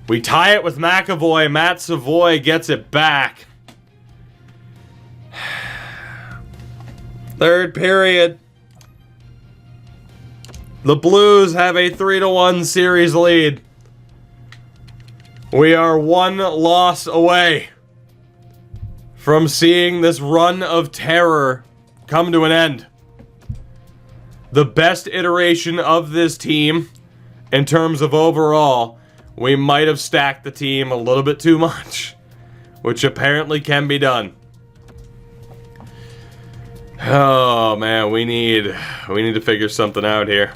We tie it with McAvoy. Matt Savoy gets it back. Third period. The Blues have a 3-1 series lead. We are one loss away from seeing this run of terror come to an end. The best iteration of this team, in terms of overall, we might have stacked the team a little bit too much, which apparently can be done. Oh man, we need to figure something out here.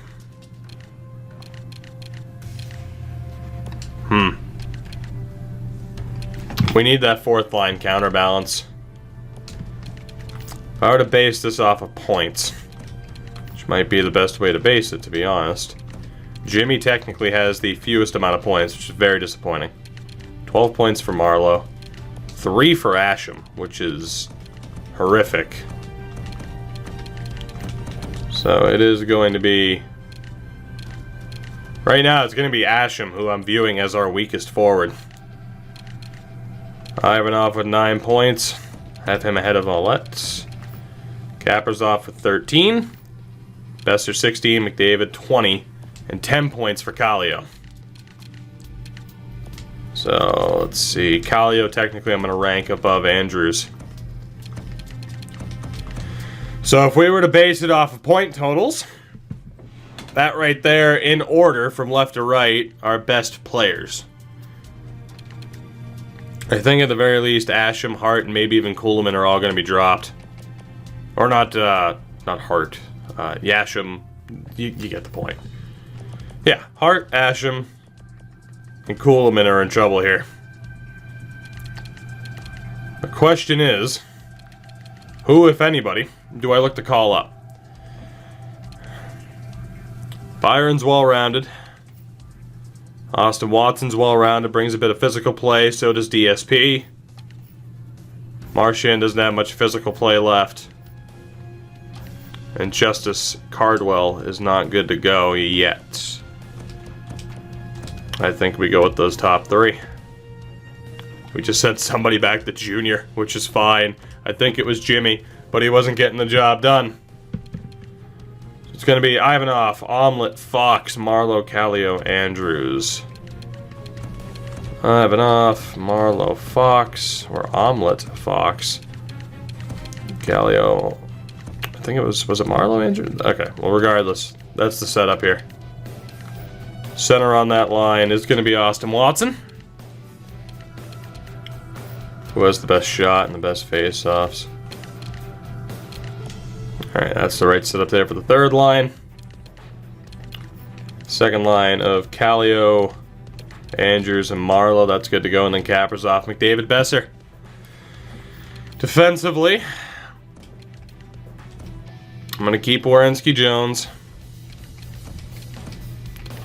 We need that fourth line counterbalance. If I were to base this off of points, which might be the best way to base it, to be honest. Jimmy technically has the fewest amount of points, which is very disappointing. 12 points for Marleau. 3 for Asham, which is horrific. So it is going to be... Right now, it's going to be Asham, who I'm viewing as our weakest forward. Ivanov with 9 points. Have him ahead of Olet. Kaprizov with 13. Besser 16, McDavid 20. And 10 points for Kallio. So, let's see. Kallio, technically, I'm going to rank above Andrews. So, if we were to base it off of point totals, that right there, in order, from left to right, are best players. I think at the very least, Asham, Hart, and maybe even Kuhlman are all going to be dropped. Or not Hart. Yasham, you get the point. Yeah, Hart, Asham, and Kuhlman are in trouble here. The question is, who, if anybody, do I look to call up? Byron's well-rounded. Austin Watson's well-rounded, brings a bit of physical play, so does DSP. Marchand doesn't have much physical play left. And Justice Cardwell is not good to go yet. I think we go with those top 3. We just sent somebody back to junior, which is fine. I think it was Jimmy, but he wasn't getting the job done. It's going to be Ivanov, Omelette, Fox, Marleau, Kallio, Andrews. Ivanov, Marleau, Fox, or Omelette, Fox. Kallio, I think it was it Marleau, Andrews? Okay, well regardless, that's the setup here. Center on that line is going to be Austin Watson, who has the best shot and the best face-offs. Alright, that's the right setup there for the third line. Second line of Kallio, Andrews, and Marleau. That's good to go. And then Kaprizov, McDavid, Besser. Defensively, I'm going to keep Werenski Jones.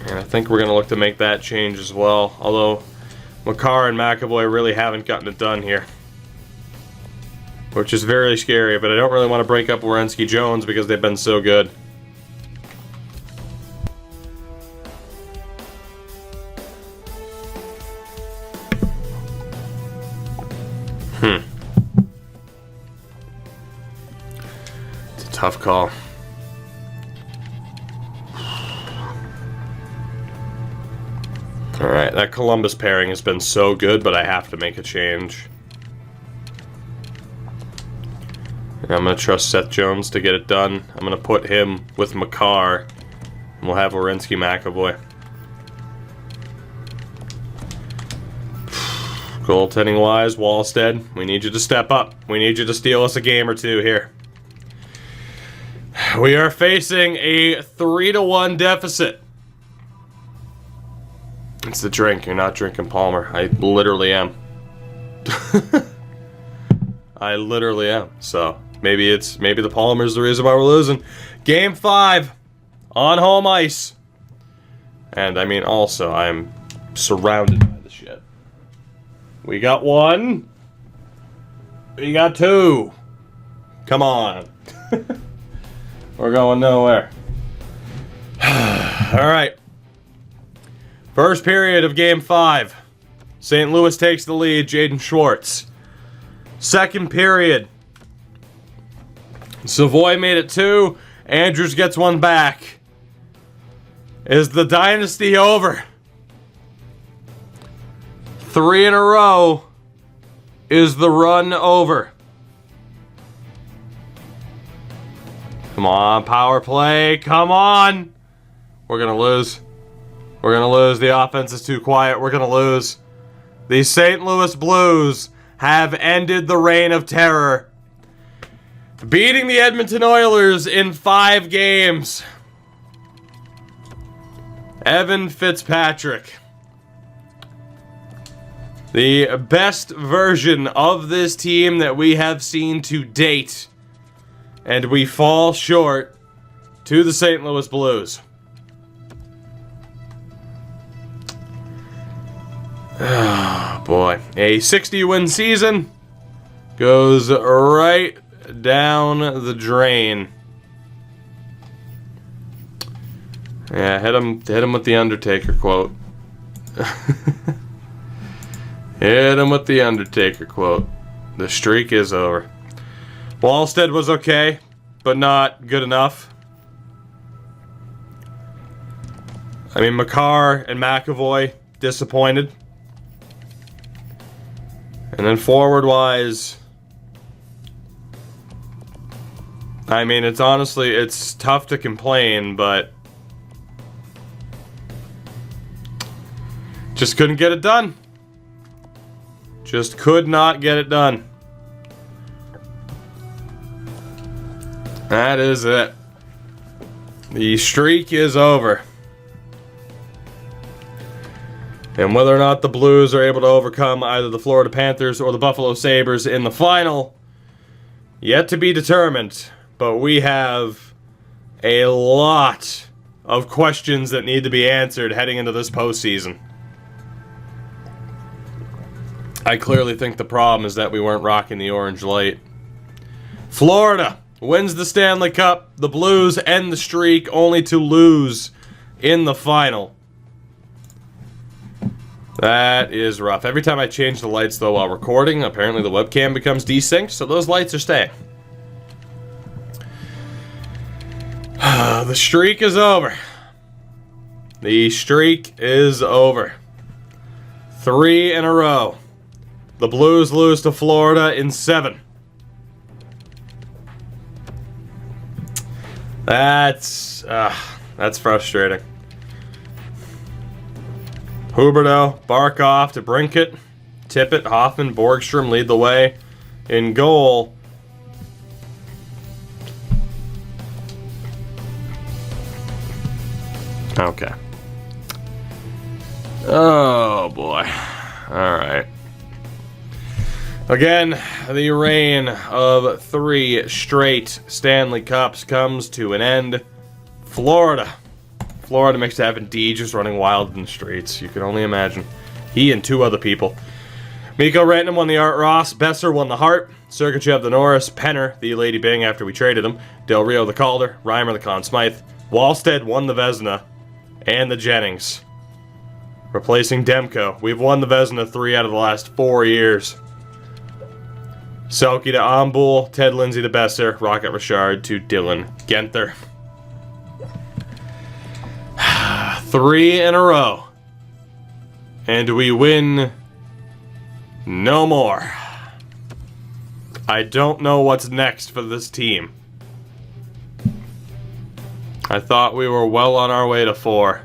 And I think we're going to look to make that change as well. Although Makar and McAvoy really haven't gotten it done here. Which is very scary, but I don't really want to break up Werenski Jones because they've been so good. It's a tough call. Alright, that Columbus pairing has been so good, but I have to make a change. I'm going to trust Seth Jones to get it done. I'm going to put him with Makar, and we'll have Werenski McAvoy. Goaltending-wise, Wallstead, we need you to step up. We need you to steal us a game or two here. We are facing a 3-1 deficit. It's the drink. You're not drinking Palmer. I literally am. I literally am. So maybe the Palmer's the reason why we're losing. Game 5 on home ice. And I mean, also, I'm surrounded by the shit. We got 1. We got 2. Come on. We're going nowhere. All right. First period of Game 5. St. Louis takes the lead. Jaden Schwartz. Second period. Savoy made it 2. Andrews gets 1 back. Is the dynasty over? 3 in a row. Is the run over? Come on, power play. Come on. We're going to lose. We're going to lose. The offense is too quiet. We're going to lose. The St. Louis Blues have ended the reign of terror, beating the Edmonton Oilers in 5 games. Evan Fitzpatrick. The best version of this team that we have seen to date. And we fall short to the St. Louis Blues. Oh, boy. A 60-win season goes right down the drain. Yeah, hit him with the Undertaker quote. Hit him with the Undertaker quote. The streak is over. Wallstead was okay, but not good enough. I mean, Makar and McAvoy, disappointed. And then forward-wise, I mean, it's tough to complain, but just couldn't get it done. Just could not get it done. That is it. The streak is over. And whether or not the Blues are able to overcome either the Florida Panthers or the Buffalo Sabres in the final, yet to be determined. But we have a lot of questions that need to be answered heading into this postseason. I clearly think the problem is that we weren't rocking the orange light. Florida wins the Stanley Cup. The Blues end the streak only to lose in the final. That is rough. Every time I change the lights, though, while recording, apparently the webcam becomes desynced, so those lights are staying. The streak is over. The streak is over. 3 in a row. The Blues lose to Florida in 7. That's frustrating. Huberdeau, Barkov to Brinkett, Tippett, Hoffman, Borgstrom lead the way. In goal, okay. Oh boy. All right. Again, the reign of 3 straight Stanley Cups comes to an end. Florida makes Evan D just running wild in the streets. You can only imagine. He and 2 other people. Mikko Rantanen won the Art Ross. Besser won the Hart. Sergachev the Norris. Penner the Lady Byng after we traded him. Del Rio the Calder. Reimer the Conn Smythe. Wallstead won the Vezina. And the Jennings. Replacing Demko. We've won the Vezina 3 out of the last 4 years. Selke to Ombull. Ted Lindsay to Besser. Rocket Richard to Dylan Genther. 3 in a row. And we win no more. I don't know what's next for this team. I thought we were well on our way to 4.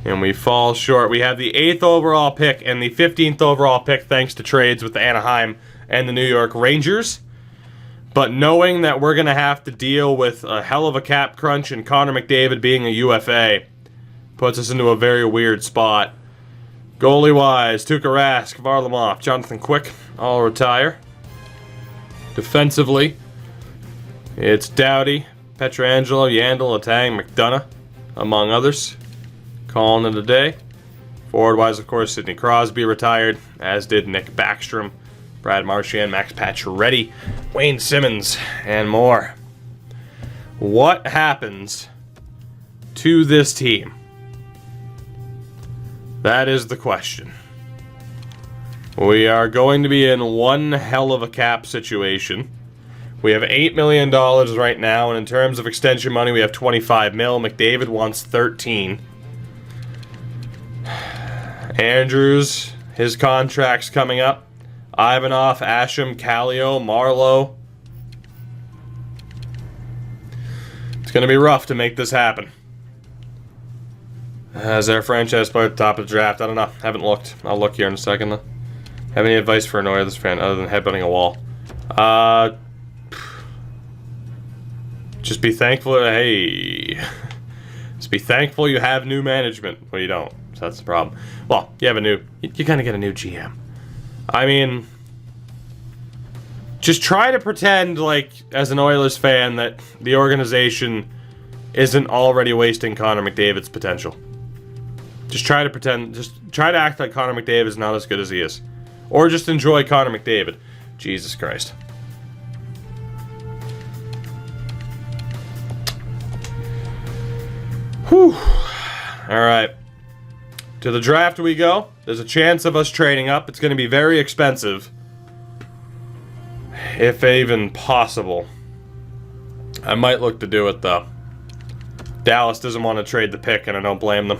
And we fall short. We have the 8th overall pick and the 15th overall pick thanks to trades with the Anaheim and the New York Rangers. But knowing that we're going to have to deal with a hell of a cap crunch and Connor McDavid being a UFA puts us into a very weird spot. Goalie-wise, Tuukka Rask, Varlamov, Jonathan Quick, all retire. Defensively, it's Doughty, Pietrangelo, Yandel, Letang, McDonough, among others. Calling it a day. Forward-wise, of course, Sidney Crosby retired, as did Nick Backstrom, Brad Marchand, Max Pacioretty, Wayne Simmons, and more. What happens to this team? That is the question. We are going to be in one hell of a cap situation. We have $8 million right now, and in terms of extension money, we have $25 million. McDavid wants 13. Andrews, his contract's coming up. Ivanov, Asham, Kallio, Marlowe. It's going to be rough to make this happen. As their franchise player at the top of the draft, I don't know. Haven't looked. I'll look here in a second, though. Have any advice for an Oilers fan other than headbutting a wall? Just be thankful. Hey. Just be thankful you have new management. Well, you don't. So that's the problem. Well, you have a new... You kind of get a new GM. I mean... Just try to pretend, like, as an Oilers fan, that the organization isn't already wasting Connor McDavid's potential. Just try to pretend... Just try to act like Connor McDavid is not as good as he is. Or just enjoy Connor McDavid. Jesus Christ. Whew. Alright. To the draft we go. There's a chance of us trading up. It's going to be very expensive. If even possible. I might look to do it, though. Dallas doesn't want to trade the pick, and I don't blame them.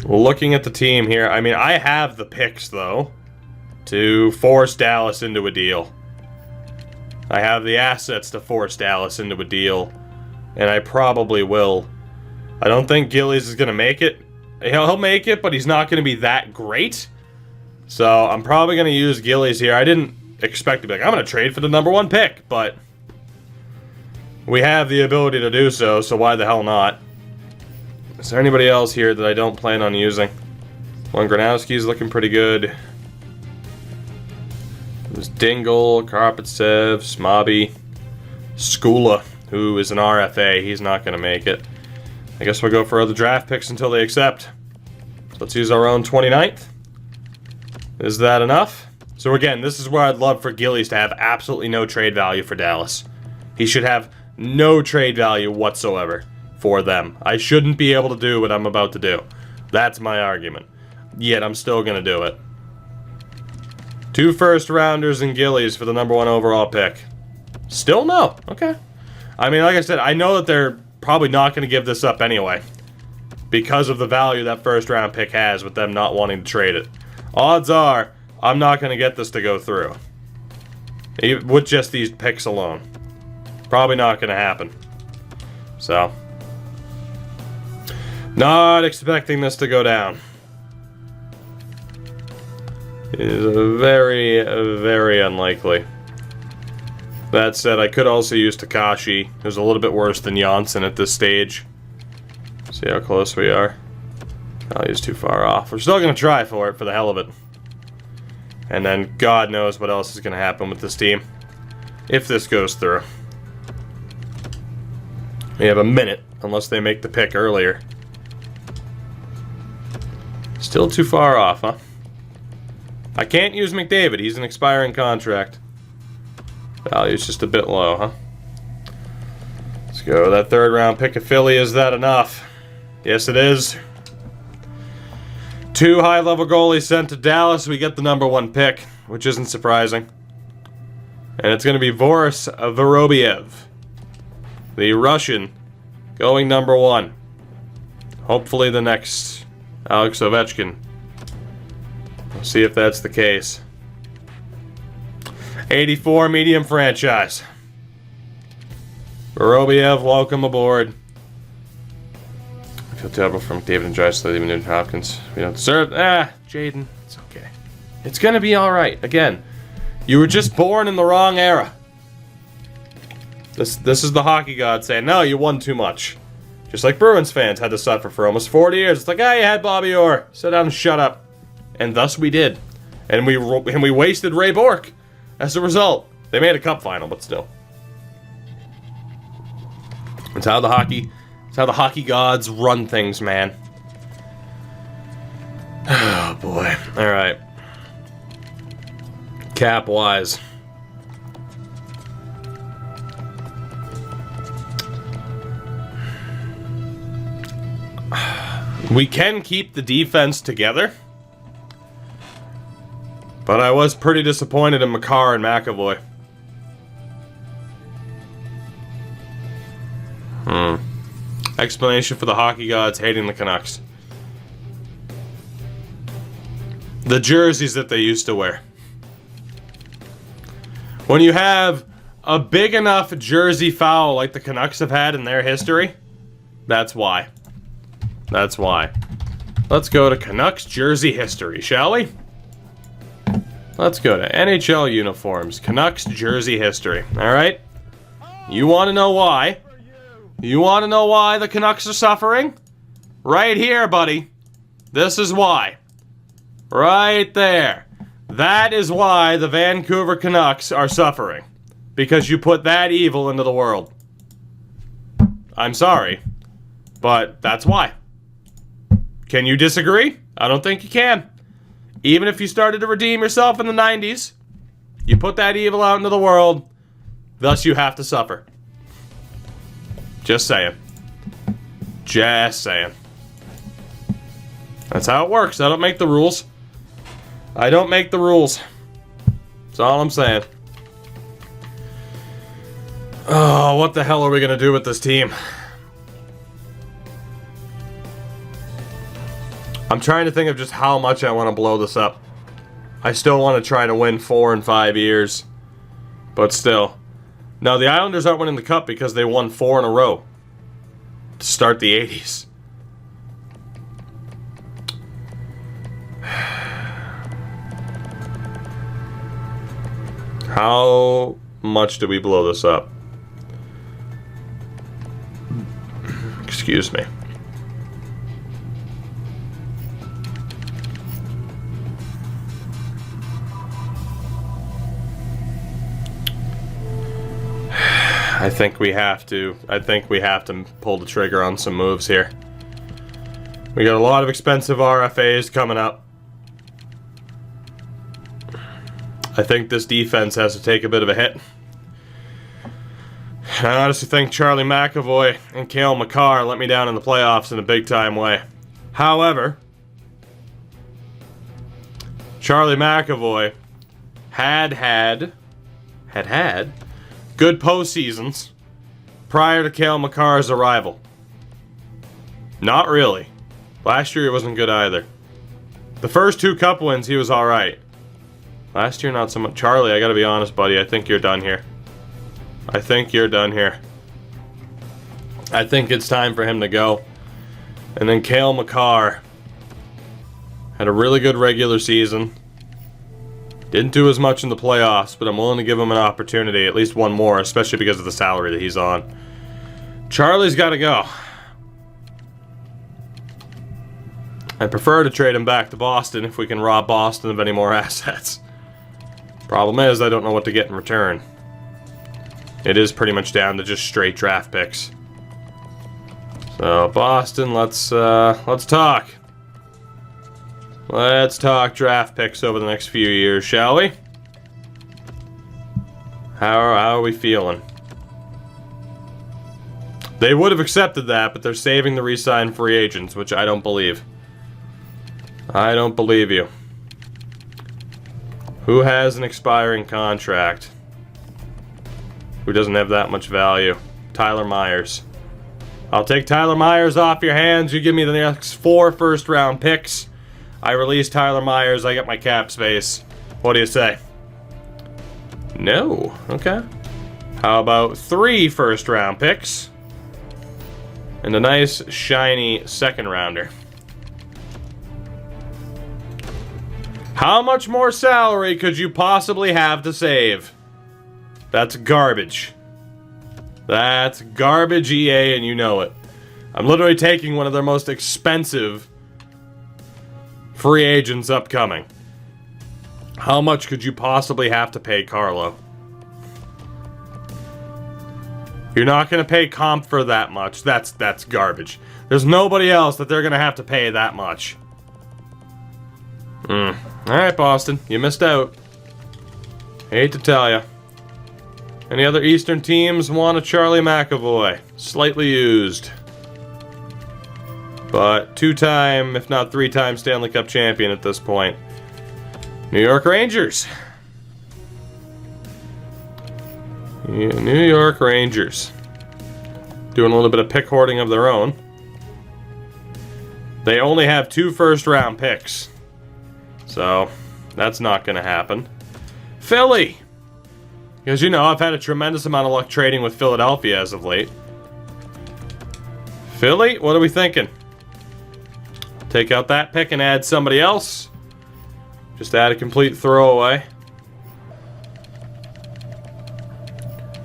Looking at the team here, I mean, I have the picks, though, to force Dallas into a deal. I have the assets to force Dallas into a deal, and I probably will. I don't think Gillies is going to make it. He'll make it, but he's not going to be that great. So I'm probably going to use Gillies here. I didn't expect to be like, I'm going to trade for the #1 pick, but we have the ability to do so, so why the hell not? Is there anybody else here that I don't plan on using? One Gronowski's looking pretty good. There's Dingle, Karpatsev, Smobby, Skula, who is an RFA. He's not going to make it. I guess we'll go for other draft picks until they accept. Let's use our own 29th. Is that enough? So again, this is where I'd love for Gillies to have absolutely no trade value for Dallas. He should have no trade value whatsoever for them. I shouldn't be able to do what I'm about to do. That's my argument. Yet I'm still going to do it. 2 first-rounders and Gillies for the #1 overall pick. Still no. Okay. I mean, like I said, I know that they're probably not going to give this up anyway. Because of the value that first-round pick has with them not wanting to trade it. Odds are, I'm not going to get this to go through. With just these picks alone. Probably not going to happen. So. Not expecting this to go down. It is very, very unlikely. That said, I could also use Takashi, who's a little bit worse than Janssen at this stage. See how close we are. Oh, he's too far off. We're still going to try for it, for the hell of it. And then God knows what else is going to happen with this team if this goes through. We have a minute, unless they make the pick earlier. Still too far off, huh? I can't use McDavid. He's an expiring contract. Value's just a bit low, huh? Let's go. That third round pick of Philly. Is that enough? Yes, it is. 2 high-level goalies sent to Dallas. We get the #1 pick, which isn't surprising. And it's going to be Boris Vorobiev, the Russian, going #1. Hopefully the next Alex Ovechkin. We'll see if that's the case. 84 medium franchise. Vorobiev, welcome aboard. I feel terrible from David and Drysdale, even Newton Hopkins. We don't deserve. Jaden, it's okay. It's gonna be all right. Again, you were just born in the wrong era. This is the hockey god saying, no, you won too much. Just like Bruins fans had to suffer for almost 40 years. It's like, you had Bobby Orr. Sit down and shut up. And thus we did. And we wasted Ray Bourque as a result. They made a cup final, but still. It's how the hockey gods run things, man. Oh boy. All right. Cap wise. We can keep the defense together. But I was pretty disappointed in Makar and McAvoy. Explanation for the hockey gods hating the Canucks. The jerseys that they used to wear. When you have a big enough jersey foul like the Canucks have had in their history, that's why. That's why. Let's go to Canucks jersey history, shall we? Let's go to NHL uniforms. Canucks jersey history. Alright? You want to know why? You want to know why the Canucks are suffering? Right here, buddy. This is why. Right there. That is why the Vancouver Canucks are suffering. Because you put that evil into the world. I'm sorry. But that's why. Can you disagree? I don't think you can. Even if you started to redeem yourself in the 90s, you put that evil out into the world, thus you have to suffer. Just saying. Just saying. That's how it works. I don't make the rules. I don't make the rules. That's all I'm saying. Oh, what the hell are we going to do with this team? I'm trying to think of just how much I want to blow this up. I still want to try to win 4 in 5 years. But still. No, the Islanders aren't winning the cup because they won 4 in a row. To start the 80s. How much do we blow this up? Excuse me. I think we have to pull the trigger on some moves here. We got a lot of expensive RFAs coming up. I think this defense has to take a bit of a hit. I honestly think Charlie McAvoy and Cale Makar let me down in the playoffs in a big-time way. However, Charlie McAvoy had good postseasons prior to Cale Makar's arrival. Not really. Last year he wasn't good either. The first 2 cup wins he was alright. Last year not so much. Charlie, I gotta be honest, buddy, I think you're done here. I think you're done here. I think it's time for him to go. And then Cale Makar had a really good regular season. Didn't do as much in the playoffs, but I'm willing to give him an opportunity, at least one more, especially because of the salary that he's on. Charlie's got to go. I prefer to trade him back to Boston if we can rob Boston of any more assets. Problem is, I don't know what to get in return. It is pretty much down to just straight draft picks. So, Boston, let's talk. Let's talk draft picks over the next few years, shall we? How are we feeling? They would have accepted that, but they're saving the re-sign free agents, which I don't believe. I don't believe you. Who has an expiring contract? Who doesn't have that much value? Tyler Myers. I'll take Tyler Myers off your hands. You give me the next 4 first-round picks. I release Tyler Myers. I get my cap space. What do you say? No. Okay. How about 3 first-round picks? And a nice, shiny second-rounder. How much more salary could you possibly have to save? That's garbage. That's garbage, EA, and you know it. I'm literally taking one of their most expensive free agents upcoming. How much could you possibly have to pay Carlo? You're not going to pay comp for that much. That's garbage. There's nobody else that they're going to have to pay that much. Alright, Boston. You missed out. Hate to tell you. Any other Eastern teams want a Charlie McAvoy? Slightly used. But 2-time, if not 3-time Stanley Cup champion at this point. New York Rangers. Yeah, New York Rangers. Doing a little bit of pick hoarding of their own. They only have 2 first-round picks. So, that's not going to happen. Philly. Because, you know, I've had a tremendous amount of luck trading with Philadelphia as of late. Philly, what are we thinking? Take out that pick and add somebody else. Just add a complete throwaway.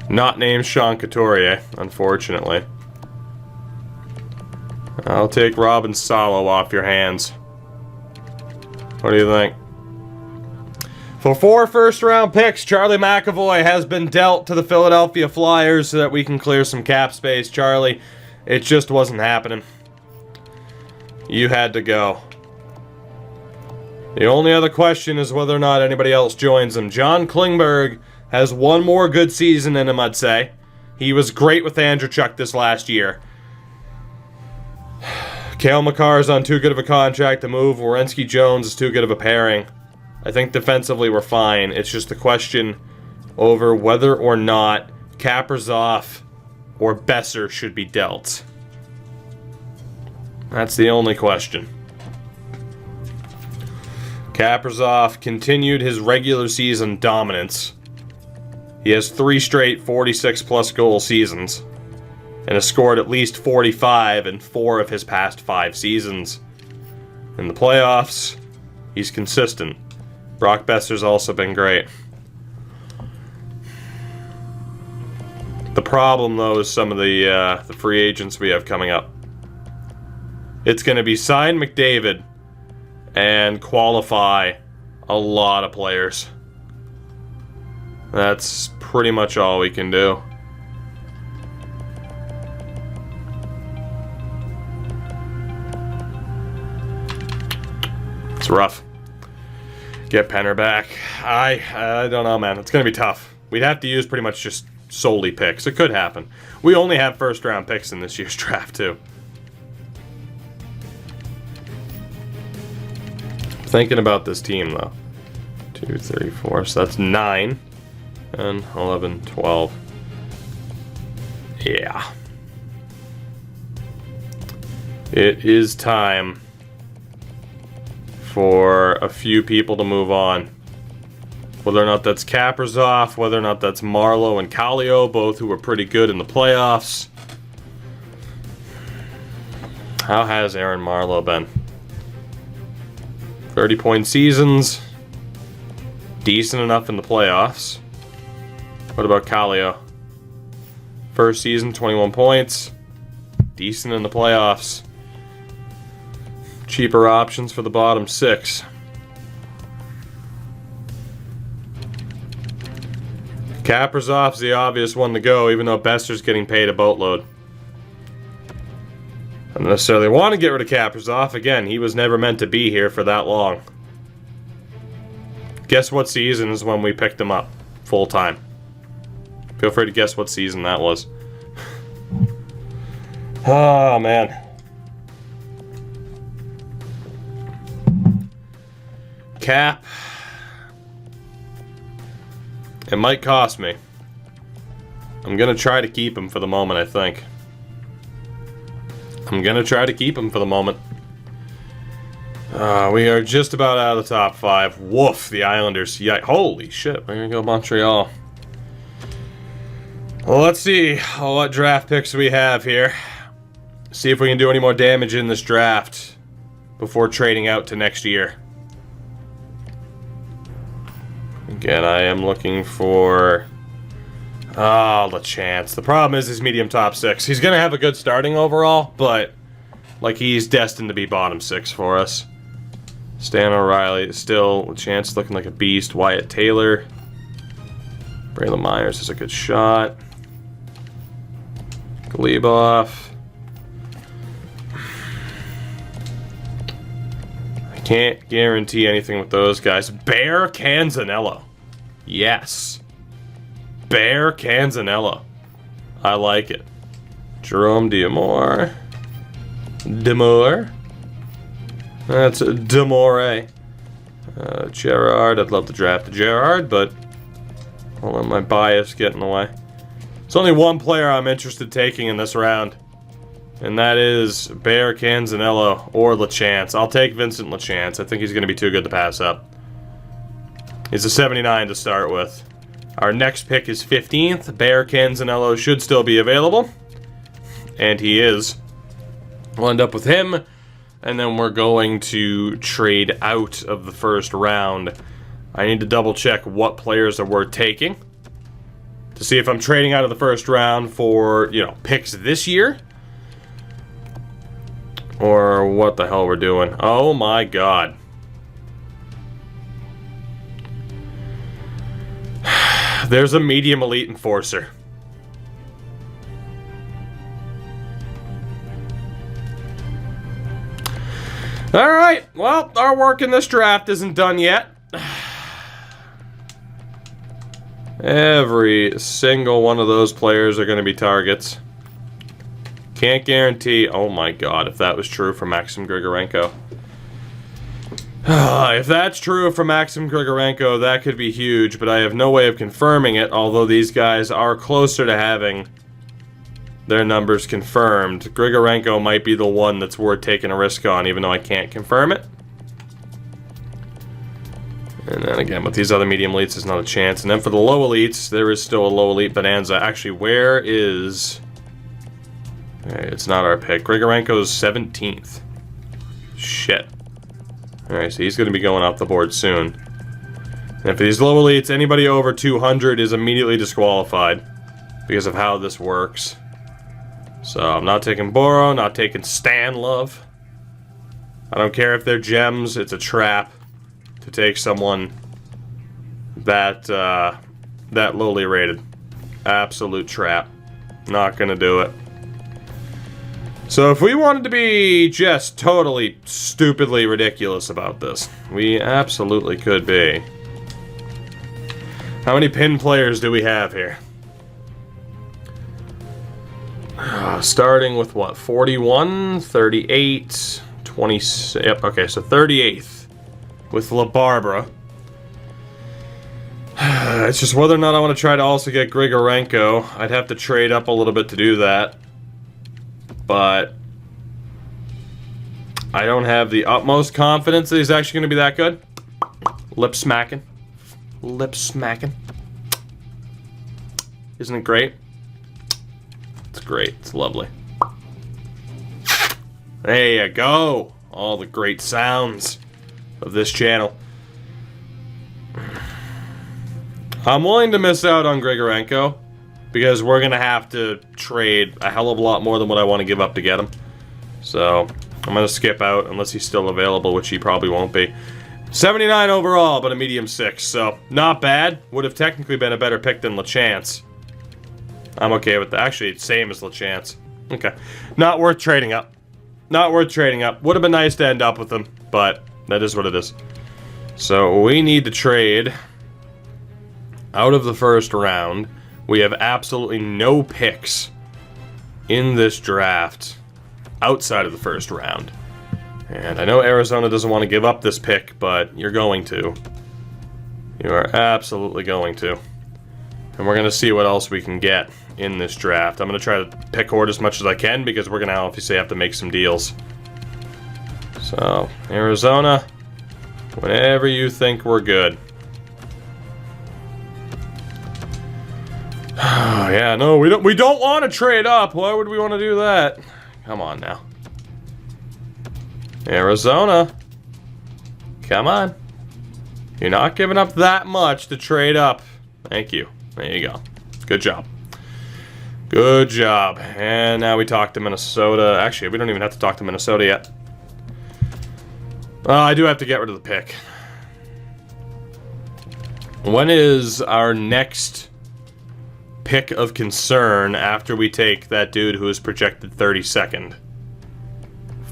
Not named Sean Couturier, unfortunately. I'll take Robin Salo off your hands. What do you think? For 4 first-round picks, Charlie McAvoy has been dealt to the Philadelphia Flyers so that we can clear some cap space. Charlie, it just wasn't happening. You had to go. The only other question is whether or not anybody else joins him. John Klingberg has 1 more good season in him, I'd say. He was great with Andreychuk this last year. Cale Makar's on too good of a contract to move. Werenski Jones is too good of a pairing. I think defensively we're fine. It's just a question over whether or not Kaprizov or Besser should be dealt. That's the only question. Kaprizov continued his regular season dominance. He has 3 straight 46-plus goal seasons and has scored at least 45 in 4 of his past 5 seasons. In the playoffs, he's consistent. Brock Besser's also been great. The problem, though, is some of the free agents we have coming up. It's going to be sign McDavid and qualify a lot of players. That's pretty much all we can do. It's rough. Get Penner back. I don't know, man. It's going to be tough. We'd have to use pretty much just solely picks. It could happen. We only have first-round picks in this year's draft, too. Thinking about this team, though. 2, 3, 4. So that's 9. And 11, 12. Yeah. It is time for a few people to move on. Whether or not that's Kaprizov, whether or not that's Marleau and Kallio, both who were pretty good in the playoffs. How has Aaron Marleau been? 30-point seasons. Decent enough in the playoffs. What about Kallio? First season, 21 points. Decent in the playoffs. Cheaper options for the bottom 6. Kaprizov's the obvious one to go, even though Bester's getting paid a boatload. I don't necessarily want to get rid of Kaprizov. Again, he was never meant to be here for that long. Guess what season is when we picked him up full time? Feel free to guess what season that was. Oh, man. Cap. It might cost me. I'm going to try to keep him for the moment, I think. I'm going to try to keep him for the moment. We are just about out of the top 5. Woof, the Islanders. Holy shit, we're going to go Montreal. Well, let's see what draft picks we have here. See if we can do any more damage in this draft before trading out to next year. Again, I am looking for... LeChance. The problem is he's medium top 6. He's going to have a good starting overall, but like he's destined to be bottom 6 for us. Stan O'Reilly, still LeChance looking like a beast. Wyatt Taylor. Braylon Myers is a good shot. Glebov. I can't guarantee anything with those guys. Bear Canzanello. Yes. Bear Canzanello. I like it. Jerome Demore. That's Demore. Gerard. I'd love to draft a Gerard, but I'll let my bias get in the way. There's only one player I'm interested in taking in this round, and that is Bear Canzanello or LeChance. I'll take Vincent LeChance. I think he's going to be too good to pass up. He's a 79 to start with. Our next pick is 15th. Bear Canzanello should still be available. And he is. We'll end up with him. And then we're going to trade out of the first round. I need to double check what players are worth taking. To see if I'm trading out of the first round for, picks this year. Or what the hell we're doing. Oh my god. There's a medium elite enforcer. Alright, well, our work in this draft isn't done yet. Every single one of those players are going to be targets. Can't guarantee... Oh my god, if that was true for Maxim Grigorenko. If that's true for Maxim Grigorenko, that could be huge, but I have no way of confirming it, although these guys are closer to having their numbers confirmed. Grigorenko might be the one that's worth taking a risk on, even though I can't confirm it. And then again, with these other medium elites, there's not a chance. And then for the low elites, there is still a low elite bonanza. Actually, where is... It's not our pick. Grigorenko's 17th. Shit. Alright, so he's going to be going off the board soon. And for these low elites, anybody over 200 is immediately disqualified because of how this works. So I'm not taking Boro, not taking Stan Love. I don't care if they're gems, it's a trap to take someone that that lowly rated. Absolute trap. Not going to do it. So if we wanted to be just totally stupidly ridiculous about this, we absolutely could be. How many pin players do we have here? Starting with what? 41, 38, 26. Yep, okay, so 38th with LaBarbera. It's just whether or not I want to try to also get Grigorenko. I'd have to trade up a little bit to do that. But I don't have the utmost confidence that he's actually going to be that good. Lip smacking. Lip smacking. Isn't it great? It's great. It's lovely. There you go. All the great sounds of this channel. I'm willing to miss out on Grigorenko, because we're going to have to trade a hell of a lot more than what I want to give up to get him. So, I'm going to skip out unless he's still available, which he probably won't be. 79 overall, but a medium 6, so not bad. Would have technically been a better pick than LeChance. I'm okay with that. Actually, it's same as LeChance. Okay. Not worth trading up. Not worth trading up. Would have been nice to end up with them, but that is what it is. So we need to trade out of the first round. We have absolutely no picks in this draft outside of the first round. And I know Arizona doesn't want to give up this pick, but you're going to. You are absolutely going to. And we're going to see what else we can get in this draft. I'm going to try to pick hoard as much as I can because we're going to obviously have to make some deals. So, Arizona, whenever you think we're good. Yeah, no, we don't want to trade up. Why would we want to do that? Come on now. Arizona. Come on. You're not giving up that much to trade up. Thank you. There you go. Good job. Good job. And now we talk to Minnesota. Actually, we don't even have to talk to Minnesota yet. I do have to get rid of the pick. When is our next pick of concern after we take that dude who is projected 32nd?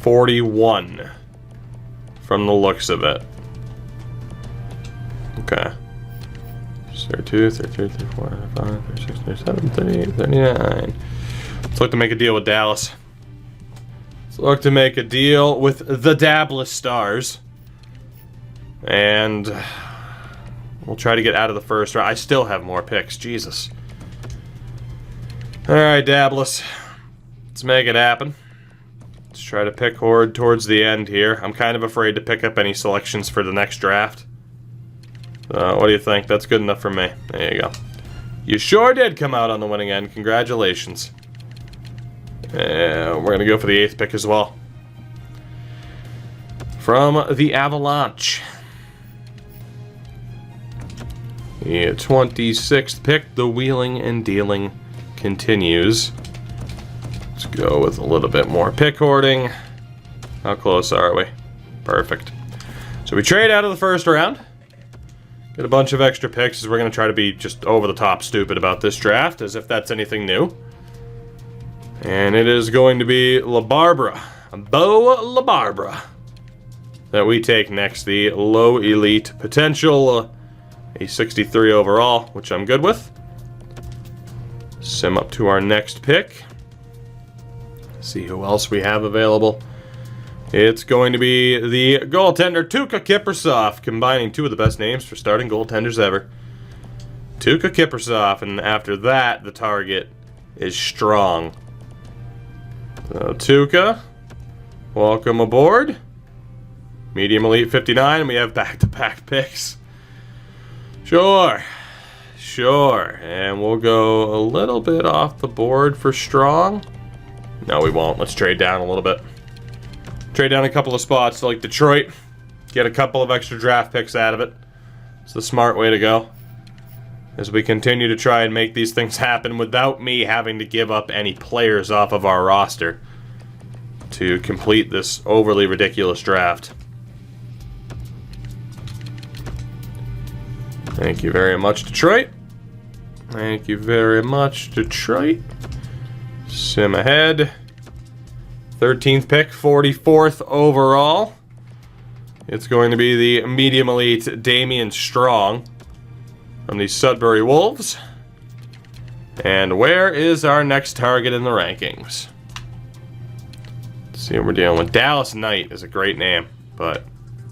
41. From the looks of it. Okay. 32, 33, 34, 35, 36, 37, 38, 39. Let's look to make a deal with Dallas. Let's look to make a deal with the Dabless Stars. And we'll try to get out of the first round. I still have more picks. Jesus. Alright, Dabless. Let's make it happen. Let's try to pick hoard towards the end here. I'm kind of afraid to pick up any selections for the next draft. What do you think? That's good enough for me. There you go. You sure did come out on the winning end. Congratulations. We're going to go for the 8th pick as well. From the Avalanche. The 26th pick. The wheeling and dealing continues. Let's go with a little bit more pick hoarding. How close are we? Perfect. So we trade out of the first round. Get a bunch of extra picks as we're going to try to be just over the top stupid about this draft, as if that's anything new. And it is going to be LaBarbera, Bo LaBarbera, that we take next. The low elite potential, a 63 overall, which I'm good with. Sim up to our next pick. See who else we have available. It's going to be the goaltender Tuukka Kiprusoff, combining two of the best names for starting goaltenders ever. Tuukka Kiprusoff, and after that, the target is Strong. So, Tuukka, welcome aboard. Medium Elite 59, and we have back-to-back picks. Sure. And we'll go a little bit off the board for Strong. No, we won't. Let's trade down a little bit. Trade down a couple of spots to like Detroit. Get a couple of extra draft picks out of it. It's the smart way to go. As we continue to try and make these things happen without me having to give up any players off of our roster to complete this overly ridiculous draft. Thank you very much, Detroit. Thank you very much, Detroit. Sim ahead. 13th pick, 44th overall. It's going to be the medium elite Damian Strong from the Sudbury Wolves. And where is our next target in the rankings? Let's see what we're dealing with. Dallas Knight is a great name, but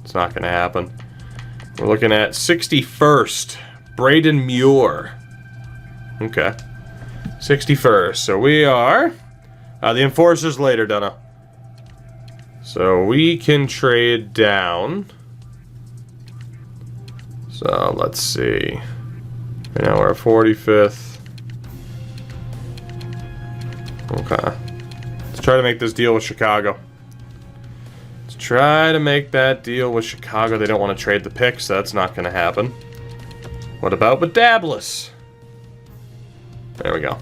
it's not going to happen. We're looking at 61st, Braden Muir. Okay. 61st. So we are... the Enforcers later, Dunno. So we can trade down. So let's see. Right now we're at 45th. Okay. Let's try to make this deal with Chicago. Let's try to make that deal with Chicago. They don't want to trade the picks, so that's not going to happen. What about with Dabless? There we go.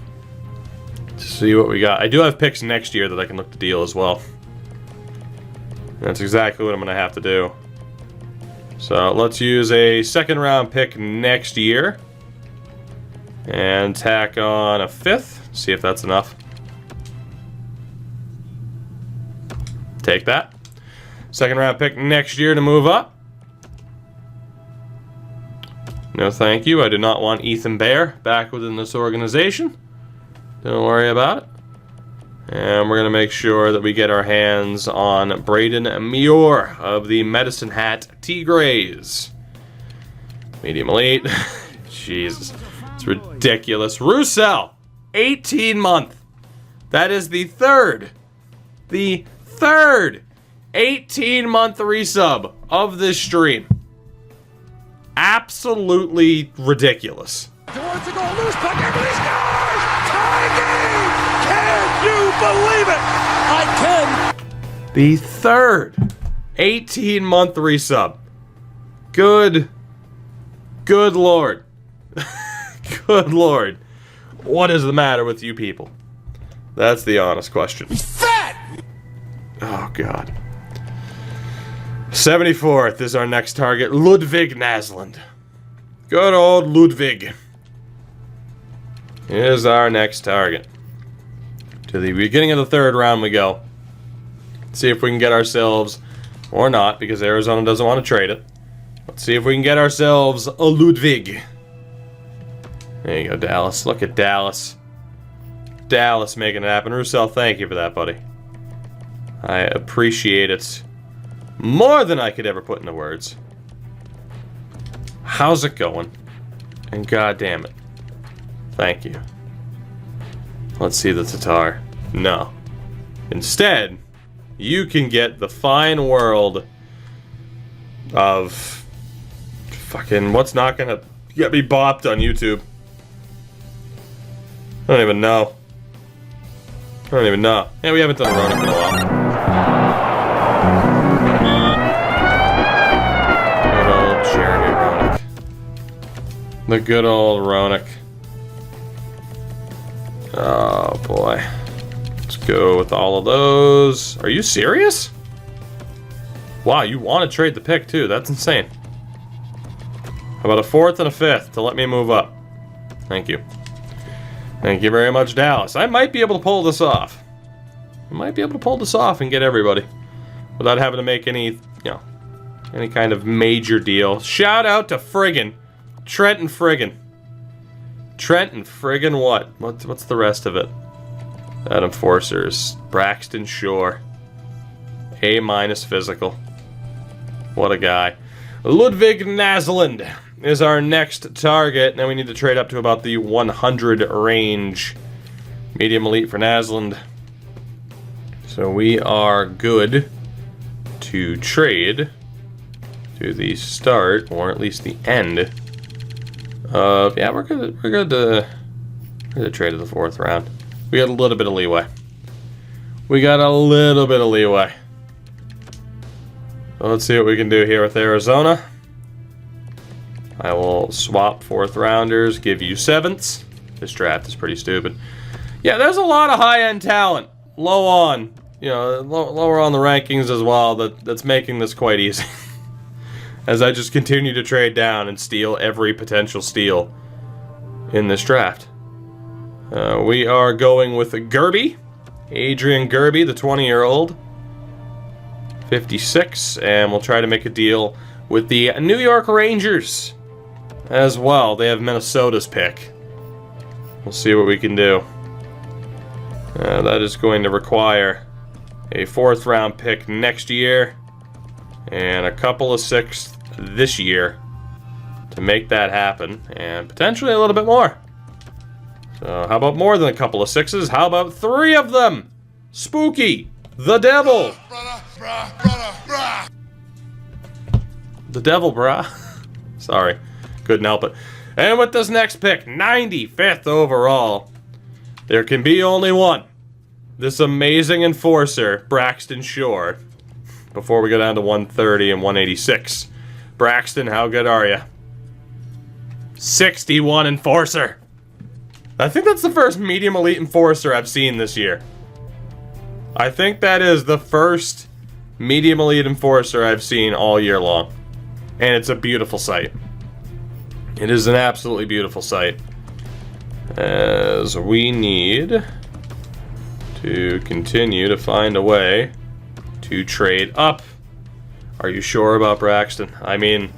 See what we got. I do have picks next year that I can look to deal as well. That's exactly what I'm going to have to do. So let's use a second round pick next year. And tack on a 5th. See if that's enough. Take that. Second round pick next year to move up. No thank you. I do not want Ethan Bear back within this organization. Don't worry about it. And we're going to make sure that we get our hands on Braden Muir of the Medicine Hat Tigres. Medium elite. Jesus. It's ridiculous. Roussel, 18-month. That is the third 18-month resub of this stream. Absolutely ridiculous. Towards the goal, loose puck, everybody scores! Tie game! Can you believe it? I can. The third 18-month resub. Good Lord. Good Lord. What is the matter with you people? That's the honest question. He's fat! Oh, God. 74th is our next target, Ludwig Naslund. Good old Ludwig is our next target. To the beginning of the third round we go. See if we can get ourselves, or not, because Arizona doesn't want to trade it. Let's see if we can get ourselves a Ludwig. There you go, Dallas. Look at Dallas. Dallas making it happen. Roussel, thank you for that, buddy. I appreciate it more than I could ever put into words. How's it going? And god damn it. Thank you. Let's see the Tatar. No. Instead, you can get the fine world of fucking what's not gonna get me bopped on YouTube. I don't even know. Yeah, we haven't done Ronick in a while. The good old Ronick. Oh boy. Let's go with all of those. Are you serious? Wow, you want to trade the pick too. That's insane. How about a 4th and a 5th to let me move up? Thank you. Thank you very much, Dallas. I might be able to pull this off. I might be able to pull this off and get everybody without having to make any, any kind of major deal. Shout out to friggin' Trent and friggin' what? What's the rest of it? That Enforcers. Braxton Shore. A- physical. What a guy. Ludwig Naslund is our next target. Now we need to trade up to about the 100 range. Medium elite for Naslund. So we are good to trade to the start, or at least the end. Yeah, we're good to trade to the 4th round. We got a little bit of leeway. So let's see what we can do here with Arizona. I will swap 4th rounders, give you 7ths. This draft is pretty stupid. Yeah, there's a lot of high-end talent. Lower on the rankings as well. That's making this quite easy. As I just continue to trade down and steal every potential steal in this draft. We are going with Gerby. Adrian Gerby, the 20-year-old. 56. And we'll try to make a deal with the New York Rangers as well. They have Minnesota's pick. We'll see what we can do. That is going to require a 4th round pick next year. And a couple of 6th this year to make that happen, and potentially a little bit more. So how about more than a couple of 6s? How about 3 of them? Spooky, the devil. The devil, brah. Sorry, couldn't help it. And with this next pick, 95th overall, there can be only one. This amazing enforcer, Braxton Shore. Before we go down to 130 and 186. Braxton, how good are you? 61 enforcer. I think that's the first medium elite enforcer I've seen this year. I think that is the first medium elite enforcer I've seen all year long. And it's a beautiful sight. It is an absolutely beautiful sight. As we need to continue to find a way to trade up. Are you sure about Braxton? I mean,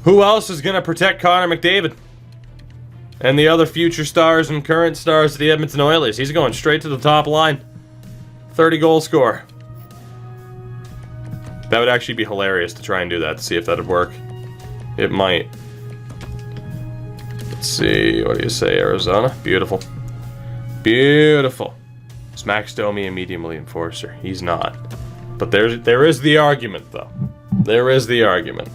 who else is going to protect Connor McDavid? And the other future stars and current stars of the Edmonton Oilers. He's going straight to the top line. 30 goal scorer. That would actually be hilarious to try and do that, to see if that would work. It might. Let's see, what do you say, Arizona? Beautiful. Beautiful. Is Max Domi a medium elite enforcer? He's not. But there is the argument, though. There is the argument.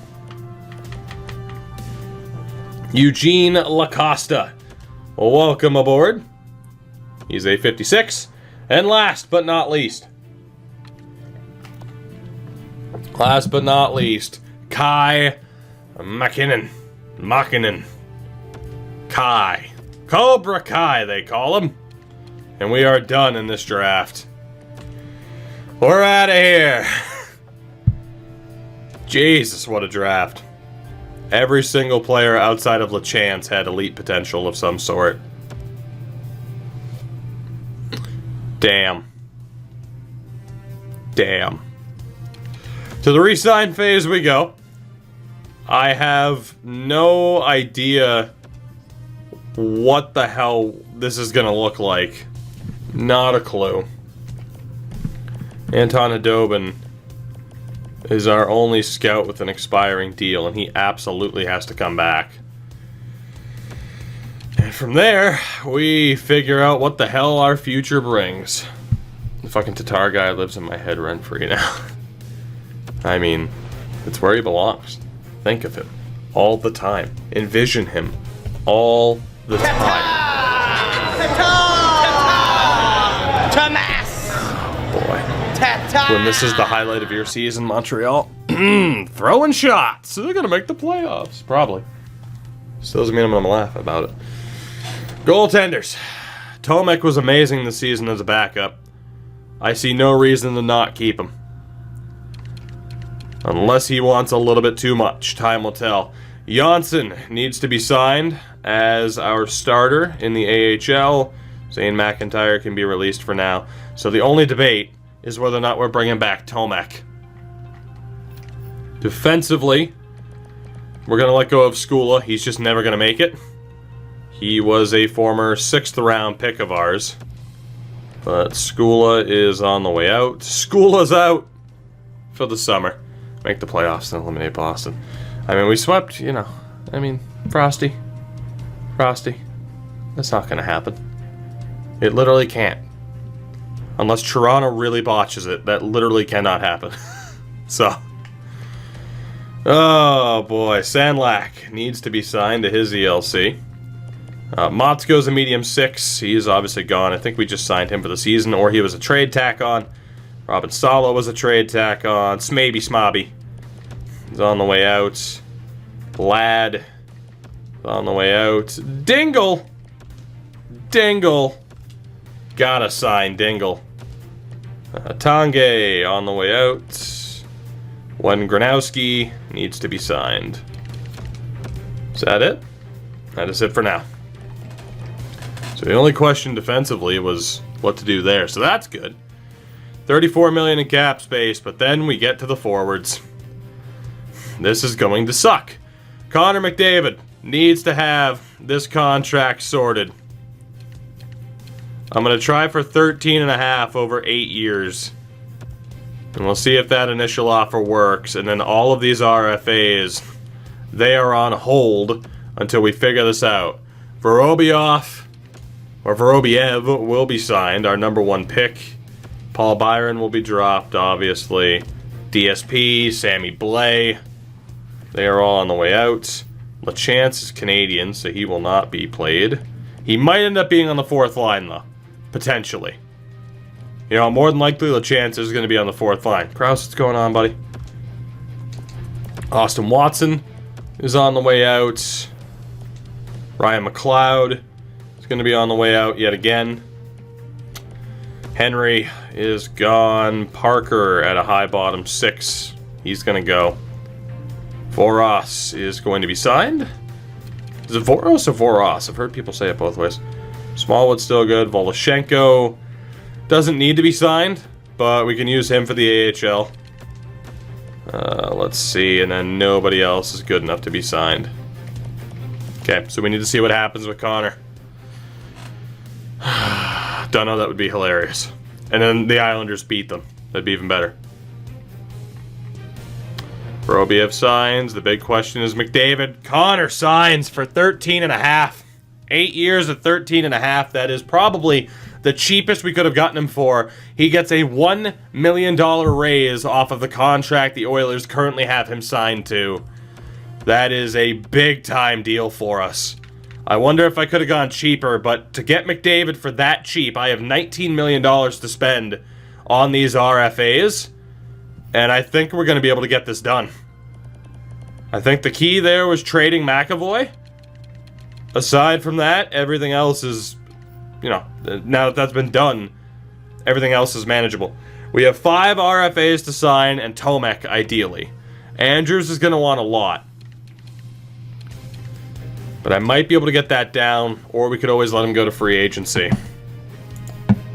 Eugene Lacosta. Well, welcome aboard. He's a 56. And last but not least. Last but not least. Kai Makinen. Kai. Cobra Kai, they call him. And we are done in this draft. We're out of here. Jesus, what a draft. Every single player outside of LeChance had elite potential of some sort. Damn. Damn. To the re-sign phase we go. I have no idea what the hell this is going to look like. Not a clue. Anton Hadobin is our only scout with an expiring deal, and he absolutely has to come back. And from there, we figure out what the hell our future brings. The fucking Tatar guy lives in my head rent-free now. I mean, it's where he belongs. Think of him all the time. Envision him all the time. When this is the highlight of your season, Montreal, throwing shots. They're going to make the playoffs. Probably. Still doesn't mean I'm going to laugh about it. Goaltenders. Tomek was amazing this season as a backup. I see no reason to not keep him. Unless he wants a little bit too much. Time will tell. Janssen needs to be signed as our starter in the AHL. Zane McIntyre can be released for now. So the only debate is whether or not we're bringing back Tomek. Defensively, we're going to let go of Skula. He's just never going to make it. He was a former 6th round pick of ours. But Skula is on the way out. Skula's out for the summer. Make the playoffs and eliminate Boston. I mean, we swept, you know. I mean, Frosty. That's not going to happen. It literally can't. Unless Toronto really botches it, that literally cannot happen. So. Oh, boy. Sandlak needs to be signed to his ELC. Motzko's a medium 6. He's obviously gone. I think we just signed him for the season, or he was a trade tack on. Robin Salo was a trade tack on. Smaby Smobby is on the way out. Lad is on the way out. Dingle! Gotta sign Dingle. Tange on the way out. Wen Granowski needs to be signed. Is that it? That is it for now. So the only question defensively was what to do there. So that's good. $34 million in cap space, but then we get to the forwards. This is going to suck. Connor McDavid needs to have this contract sorted. I'm going to try for 13.5 over 8 years. And we'll see if that initial offer works. And then all of these RFAs, they are on hold until we figure this out. Vorobiev will be signed, our number 1 pick. Paul Byron will be dropped, obviously. DSP, Sammy Blais, they are all on the way out. LeChance is Canadian, so he will not be played. He might end up being on the 4th line, though. Potentially. You know, more than likely, LeChance is going to be on the 4th line. Krause, what's going on, buddy? Austin Watson is on the way out. Ryan McLeod is going to be on the way out yet again. Henry is gone. Parker at a high bottom 6. He's going to go. Voros is going to be signed. Is it Voros or Voros? I've heard people say it both ways. Smallwood's still good. Voloshenko doesn't need to be signed, but we can use him for the AHL. Let's see, and then nobody else is good enough to be signed. Okay, so we need to see what happens with Connor. Don't know, that would be hilarious. And then the Islanders beat them. That'd be even better. Robiev signs. The big question is McDavid. Connor signs for 13.5. 8 years at 13.5. That is probably the cheapest we could have gotten him for. He gets a $1 million raise off of the contract the Oilers currently have him signed to. That is a big-time deal for us. I wonder if I could have gone cheaper, but to get McDavid for that cheap, I have $19 million to spend on these RFAs, and I think we're going to be able to get this done. I think the key there was trading McAvoy. Aside from that, everything else is, now that that's been done, everything else is manageable. We have 5 RFAs to sign, and Tomek, ideally. Andrews is going to want a lot. But I might be able to get that down, or we could always let him go to free agency.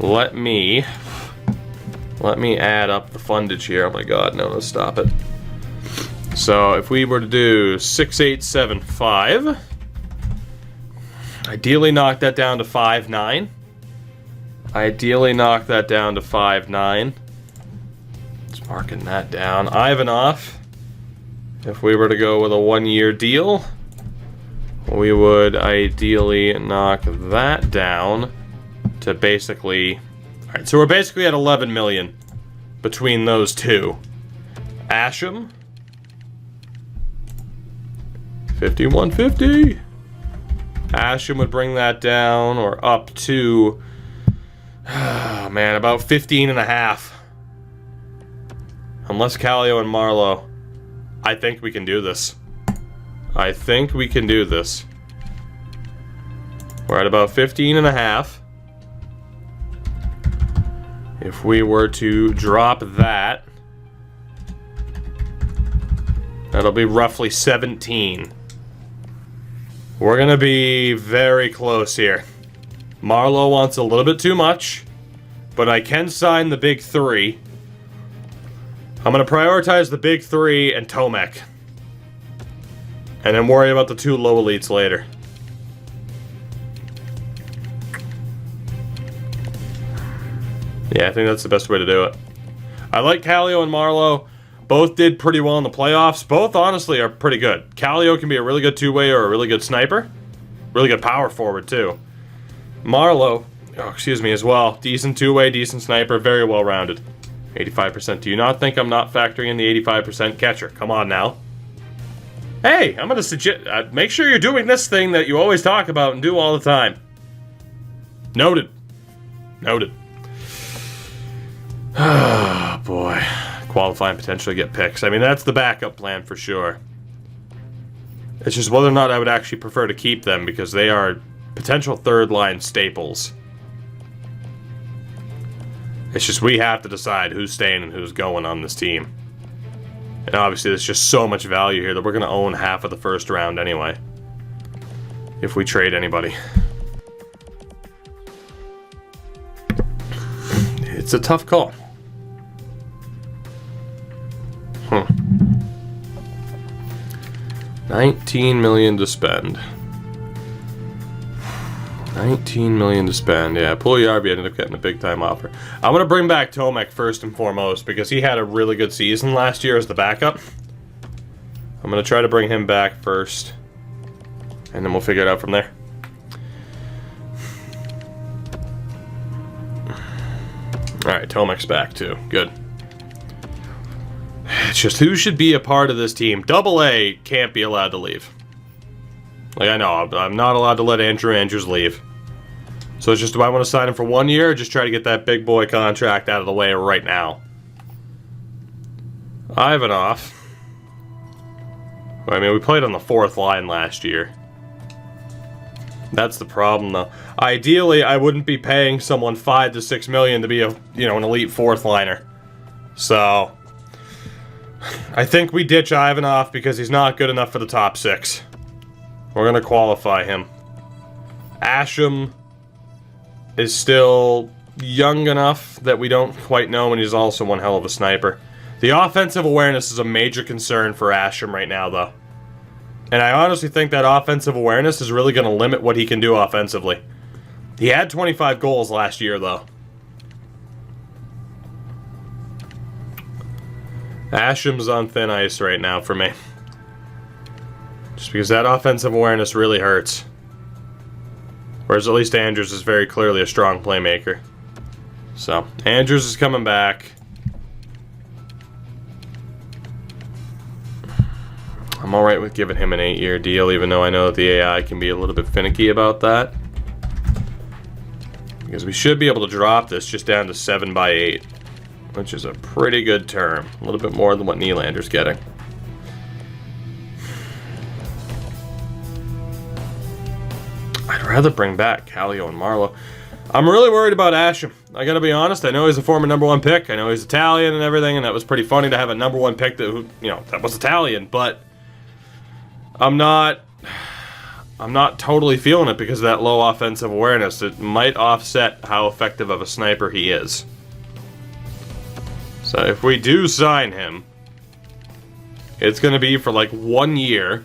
Let me add up the fundage here. Oh my god, no, stop it. So if we were to do 6875, ideally knock that down to 59. Ideally knock that down to 59. Just marking that down. Ivanov, if we were to go with a 1-year deal, we would ideally knock that down to basically... Alright, so we're basically at 11 million between those two. Asham, 5150. Asham would bring that down, or up to... Oh man, about 15.5. Unless Kallio and Marlowe. I think we can do this. I think we can do this. We're at about 15.5. If we were to drop that, that'll be roughly 17. We're gonna be very close here. Marlowe wants a little bit too much, but I can sign the big 3. I'm gonna prioritize the big 3 and Tomek. And then worry about the 2 low elites later. Yeah, I think that's the best way to do it. I like Kallio and Marlowe. Both did pretty well in the playoffs. Both, honestly, are pretty good. Kallio can be a really good two-way or a really good sniper. Really good power forward, too. Marlowe, as well. Decent two-way, decent sniper, very well-rounded. 85%. Do you not think I'm not factoring in the 85% catcher? Come on now. Hey, I'm going to suggest... make sure you're doing this thing that you always talk about and do all the time. Noted. Noted. Oh, boy. Qualify and potentially get picks. I mean, that's the backup plan for sure. It's just whether or not I would actually prefer to keep them, because they are potential third-line staples. It's just we have to decide who's staying and who's going on this team. And obviously there's just so much value here that we're going to own half of the first round anyway. If we trade anybody. It's a tough call. Huh. 19 million to spend. 19 million to spend. Yeah, Puljujärvi ended up getting a big-time offer. I'm going to bring back Tomek first and foremost because he had a really good season last year as the backup. I'm going to try to bring him back first, and then we'll figure it out from there. Alright, Tomek's back too. Good. It's just who should be a part of this team. Double A can't be allowed to leave. Like, I know, I'm not allowed to let Andrew Andrews leave. So it's just, do I want to sign him for 1 year or just try to get that big boy contract out of the way right now? Ivanov. I mean, we played on the 4th line last year. That's the problem, though. Ideally, I wouldn't be paying someone $5 to $6 million to be a, an elite 4th liner. So, I think we ditch Ivanov because he's not good enough for the top 6. We're going to qualify him. Asham is still young enough that we don't quite know, and he's also one hell of a sniper. The offensive awareness is a major concern for Asham right now, though. And I honestly think that offensive awareness is really going to limit what he can do offensively. He had 25 goals last year, though. Asham's on thin ice right now for me. Just because that offensive awareness really hurts. Whereas at least Andrews is very clearly a strong playmaker. So, Andrews is coming back. I'm alright with giving him an 8-year deal, even though I know that the AI can be a little bit finicky about that. Because we should be able to drop this just down to 7/8. Which is a pretty good term. A little bit more than what Nylander's getting. I'd rather bring back Kallio and Marleau. I'm really worried about Asham. I gotta be honest, I know he's a former #1 pick. I know he's Italian and everything, and that was pretty funny to have a #1 pick that, that was Italian, but I'm not totally feeling it because of that low offensive awareness. It might offset how effective of a sniper he is. So if we do sign him, it's going to be for like 1 year,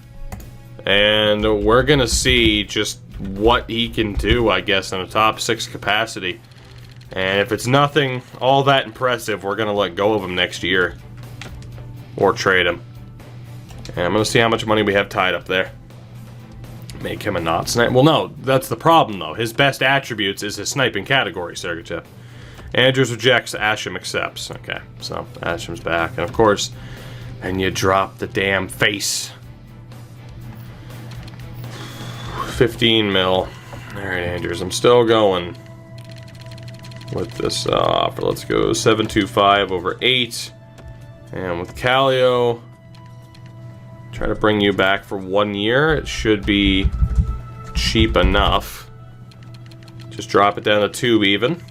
and we're going to see just what he can do, I guess, in a top 6 capacity. And if it's nothing all that impressive, we're going to let go of him next year. Or trade him. And I'm going to see how much money we have tied up there. Make him a not sniper. Well, no, that's the problem, though. His best attributes is his sniping category, Sergachev. Andrews rejects, Asham accepts. Okay, so Asham's back. And of course, and you drop the damn face. 15 mil. Alright, Andrews, I'm still going with this offer. Let's go 725 over 8. And with Kallio, try to bring you back for 1 year. It should be cheap enough. Just drop it down to 2 even.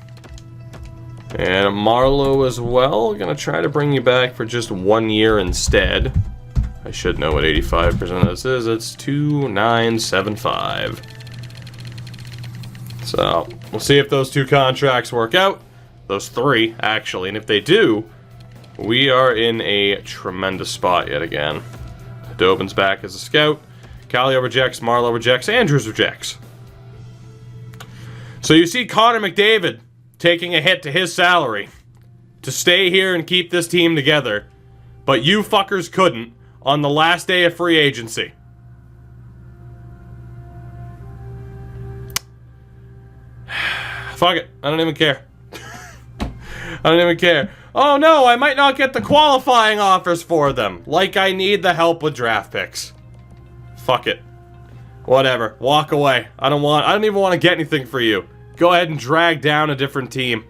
And Marleau as well. Gonna try to bring you back for just 1 year instead. I should know what 85% of this is. It's 2,975. So, we'll see if those 2 contracts work out. Those 3, actually. And if they do, we are in a tremendous spot yet again. Dobin's back as a scout. Kallio rejects, Marleau rejects, Andrews rejects. So you see Connor McDavid taking a hit to his salary to stay here and keep this team together, but you fuckers couldn't on the last day of free agency. Fuck it. I don't even care. I don't even care. Oh no, I might not get the qualifying offers for them. Like I need the help with draft picks. Fuck it. Whatever. Walk away. I don't even want to get anything for you. Go ahead and drag down a different team.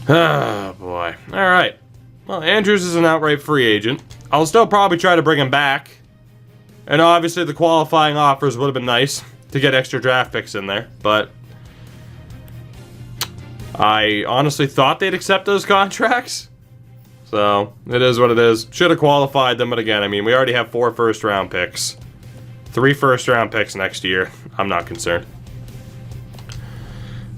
Oh boy. Alright. Well, Andrews is an outright free agent. I'll still probably try to bring him back. And obviously the qualifying offers would have been nice to get extra draft picks in there, but I honestly thought they'd accept those contracts. So, it is what it is. Should have qualified them, but again, I mean, we already have 4 first-round picks. 3 first-round picks next year. I'm not concerned.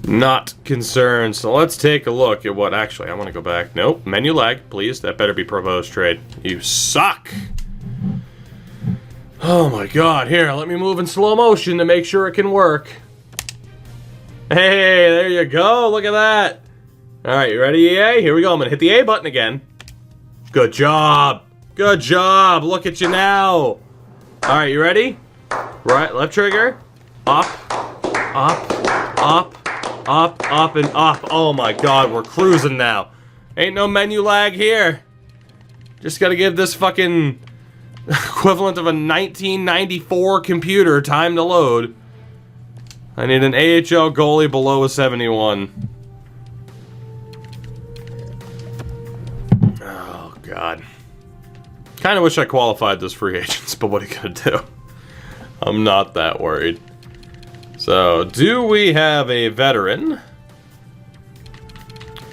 Not concerned. So let's take a look at what... Actually, I want to go back. Nope. Menu lag, please. That better be proposed trade. You suck! Oh my god. Here, let me move in slow motion to make sure it can work. Hey, there you go. Look at that. Alright, you ready, EA? Here we go. I'm going to hit the A button again. Good job. Good job. Look at you now. Alright, you ready? Right, left trigger. Up, up, up, up, up, and up. Oh my god, we're cruising now. Ain't no menu lag here. Just gotta give this fucking equivalent of a 1994 computer time to load. I need an AHL goalie below a 71. Oh god. Kinda wish I qualified those free agents, but what are you gonna do? I'm not that worried. So, do we have a veteran?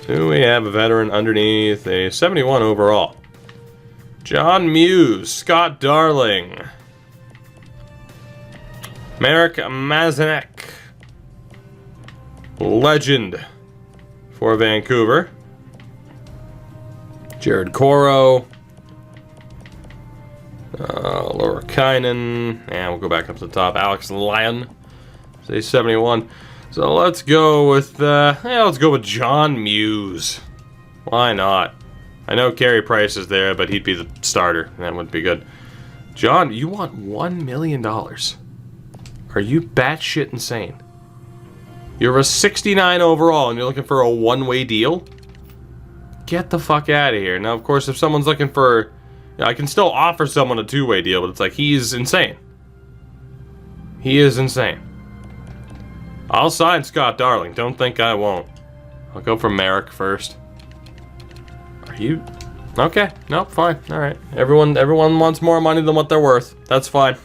Do we have a veteran underneath a 71 overall? John Muse, Scott Darling, Marek Mazanek, legend for Vancouver. Jared Coro, Laura Kynan, and we'll go back up to the top. Alex Lyon, say 71. So let's go with let's go with John Muse. Why not? I know Carey Price is there, but he'd be the starter. That would be good. John, you want $1 million? Are you batshit insane? You're a 69 overall, and you're looking for a one-way deal? Get the fuck out of here. Now, of course, if someone's looking for... I can still offer someone a two-way deal, but it's like, he's insane. He is insane. I'll sign Scott Darling. Don't think I won't. I'll go for Merrick first. Are you... Okay. Nope, fine. Alright. Everyone wants more money than what they're worth. That's fine.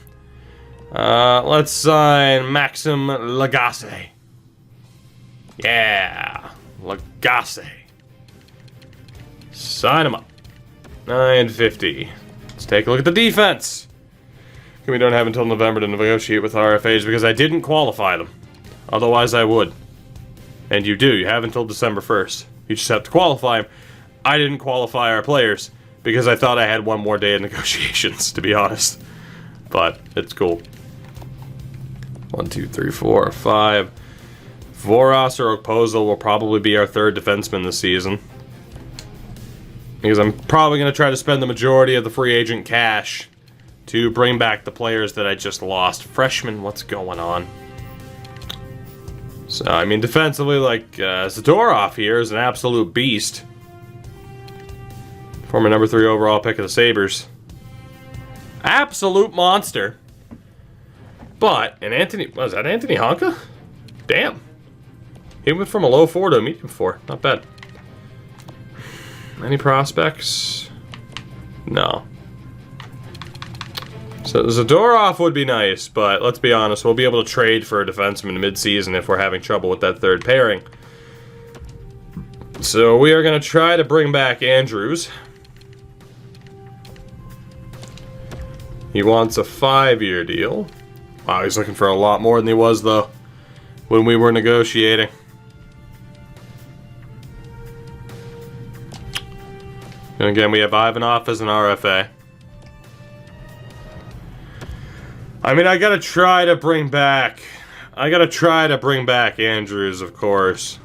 Let's sign Maxim Lagasse. Yeah. Lagasse. Sign him up. 950. Let's take a look at the defense. We don't have until November to negotiate with RFAs because I didn't qualify them. Otherwise, I would. And you do. You have until December 1st. You just have to qualify them. I didn't qualify our players because I thought I had one more day of negotiations, to be honest. But it's cool. 1, 2, 3, 4, 5. Voros or Okposo will probably be our third defenseman this season. Because I'm probably going to try to spend the majority of the free agent cash to bring back the players that I just lost. Freshman, what's going on? So, I mean, defensively, like, Zadorov here is an absolute beast. Former number 3 overall pick of the Sabres. Absolute monster. But, and Anthony, was that Anthony Honka? Damn. He went from a low 4 to a medium 4. Not bad. Any prospects? No. So Zadorov would be nice, but let's be honest, we'll be able to trade for a defenseman mid-season if we're having trouble with that third pairing. So we are going to try to bring back Andrews. He wants a 5-year deal. Wow, he's looking for a lot more than he was, though, when we were negotiating. And again, we have Ivanov as an RFA. I mean, I gotta try to bring back Andrews, of course.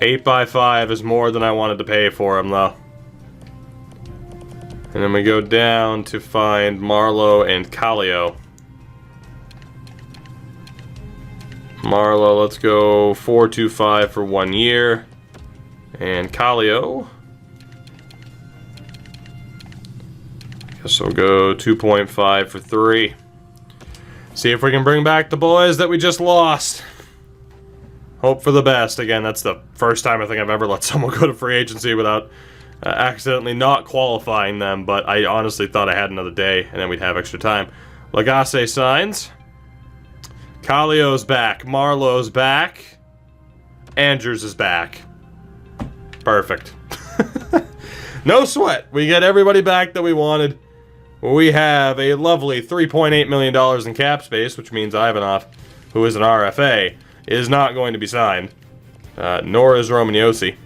8x5 is more than I wanted to pay for him, though. And then we go down to find Marlowe and Kallio. Marlowe, let's go 4.25 for 1 year. And Kallio, guess we'll go 2.5 for 3. See if we can bring back the boys that we just lost. Hope for the best. Again, that's the first time I think I've ever let someone go to free agency without accidentally not qualifying them, but I honestly thought I had another day and then we'd have extra time. Lagasse signs. Kallio's back. Marlowe's back. Andrews is back. Perfect. No sweat. We get everybody back that we wanted. We have a lovely $3.8 million in cap space, which means Ivanov, who is an RFA, is not going to be signed. Nor is Romagnosi.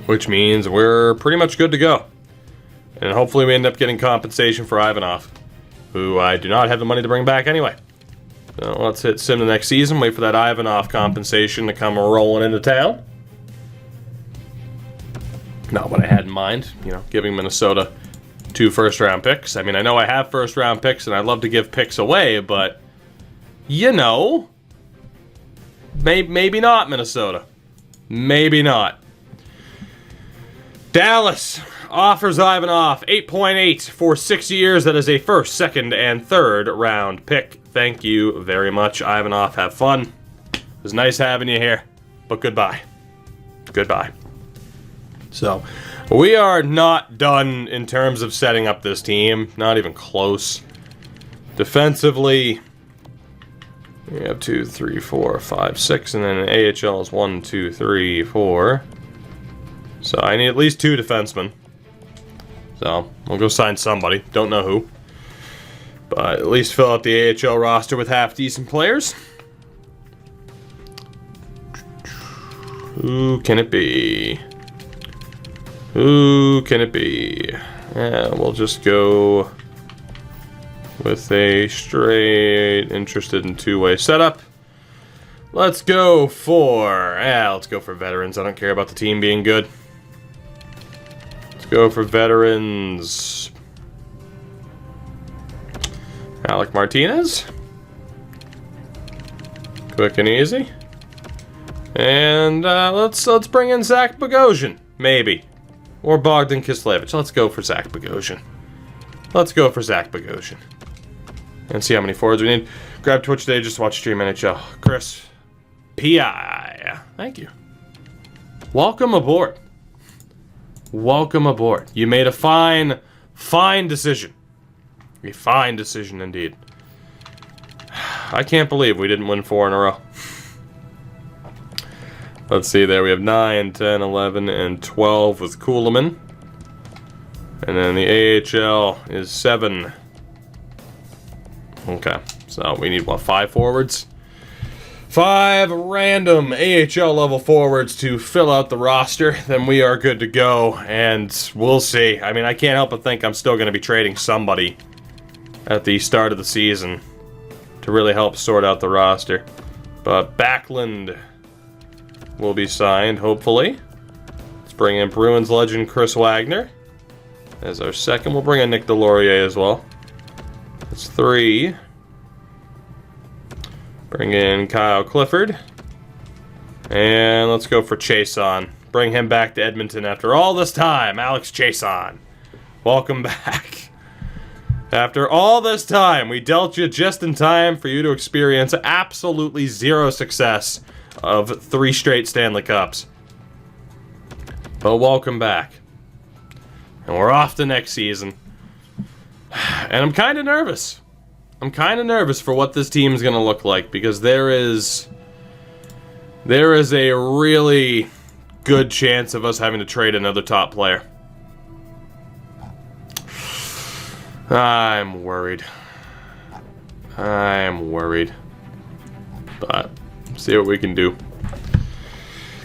Which means we're pretty much good to go. And hopefully we end up getting compensation for Ivanov, who I do not have the money to bring back anyway. So let's hit sim the next season, wait for that Ivanov compensation to come rolling into town. Not what I had in mind, you know, giving Minnesota 2 first-round picks. I mean, I know I have first-round picks, and I'd love to give picks away, but, you know, maybe not, Minnesota. Maybe not. Dallas offers Ivanov 8.8 for 6 years. That is a first, second, and third-round pick. Thank you very much, Ivanov. Have fun. It was nice having you here, but goodbye. Goodbye. So, we are not done in terms of setting up this team. Not even close. Defensively, We have 2, 3, 4, 5, 6, and then AHL is 1, 2, 3, 4. So I need at least 2 defensemen. So we'll go sign somebody. Don't know who. But at least fill out the AHL roster with half-decent players. Who can it be? Who can it be? Yeah, we'll just go with a straight interested in two-way setup. Let's go for veterans. I don't care about the team being good. Let's go for veterans. Alec Martinez. Quick and easy. And let's bring in Zach Bogosian, maybe. Or Bogdan Kislevich. Let's go for Zach Bogosian. Let's go for Zach Bogosian. And see how many forwards we need. Grab Twitch today, just watch stream NHL. Chris P.I. Thank you. Welcome aboard. Welcome aboard. You made a fine decision. A fine decision indeed. I can't believe we didn't win 4 in a row. Let's see there. We have 9, 10, 11, and 12 with Kuhlman. And then the AHL is 7. Okay. So we need, what, 5 forwards? 5 random AHL level forwards to fill out the roster. Then we are good to go. And we'll see. I mean, I can't help but think I'm still going to be trading somebody at the start of the season to really help sort out the roster. But Backlund will be signed, hopefully. Let's bring in Bruins legend Chris Wagner as our second. We'll bring in Nick Delorier as well. That's 3. Bring in Kyle Clifford. And let's go for Chason. Bring him back to Edmonton after all this time. Alex Chason. Welcome back. After all this time, we dealt you just in time for you to experience absolutely zero success of 3 straight Stanley Cups. But welcome back. And we're off to next season. And I'm kind of nervous. I'm kind of nervous for what this team is going to look like, because there is a really good chance of us having to trade another top player. I'm worried. But see what we can do.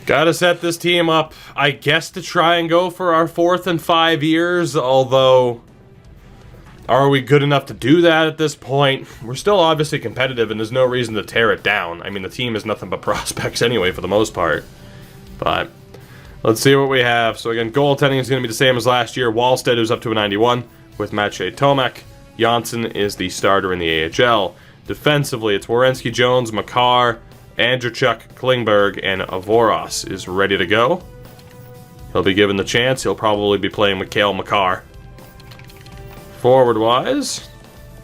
Gotta set this team up, I guess, to try and go for our 4th in 5 years, although are we good enough to do that at this point? We're still obviously competitive, and there's no reason to tear it down. I mean, the team is nothing but prospects anyway, for the most part. But let's see what we have. So again, goaltending is going to be the same as last year. Wallstead is up to a 91 with Maciej Tomek. Janssen is the starter in the AHL. Defensively, it's Werenski, Jones, Makar, Andrechuk, Klingberg, and Avoros is ready to go. He'll be given the chance. He'll probably be playing Mikhail Makar. Forward-wise,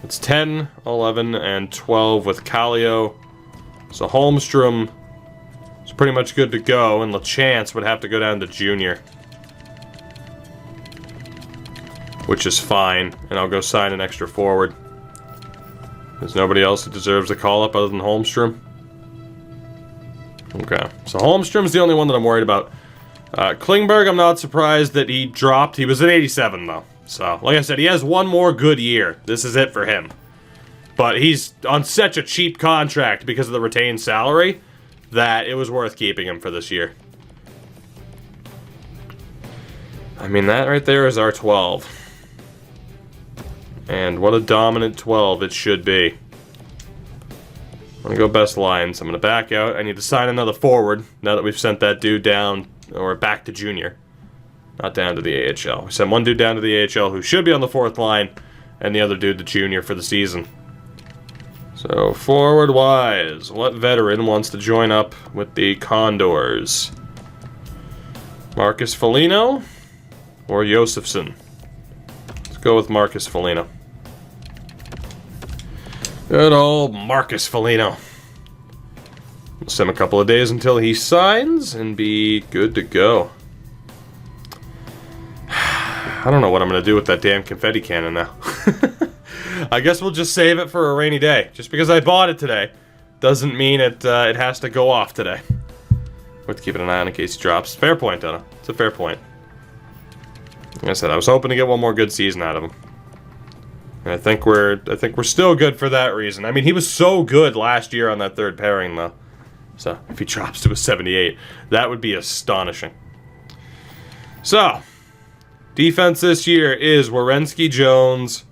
it's 10, 11, and 12 with Kallio. So Holmstrom is pretty much good to go, and LeChance would have to go down to junior, which is fine, and I'll go sign an extra forward. There's nobody else that deserves a call-up other than Holmstrom. Okay, so Holmstrom's the only one that I'm worried about. Klingberg, I'm not surprised that he dropped. He was at 87, though. So, like I said, he has one more good year. This is it for him. But he's on such a cheap contract because of the retained salary that it was worth keeping him for this year. I mean, that right there is our 12. And what a dominant 12 it should be. I'm going to go best lines. I'm going to back out. I need to sign another forward now that we've sent that dude down, or back to junior. Not down to the AHL. We sent one dude down to the AHL who should be on the 4th line, and the other dude to junior for the season. So, forward-wise, what veteran wants to join up with the Condors? Marcus Foligno or Josefsson? Let's go with Marcus Foligno. Good old Marcus Foligno. We'll send him a couple of days until he signs and be good to go. I don't know what I'm going to do with that damn confetti cannon now. I guess we'll just save it for a rainy day. Just because I bought it today doesn't mean it has to go off today. Worth keeping an eye on in case he drops. Fair point, Donna. It's a fair point. Like I said, I was hoping to get one more good season out of him. And I think we're still good for that reason. I mean, he was so good last year on that third pairing, though. So if he drops to a 78, that would be astonishing. So, defense this year is Werenski Jones.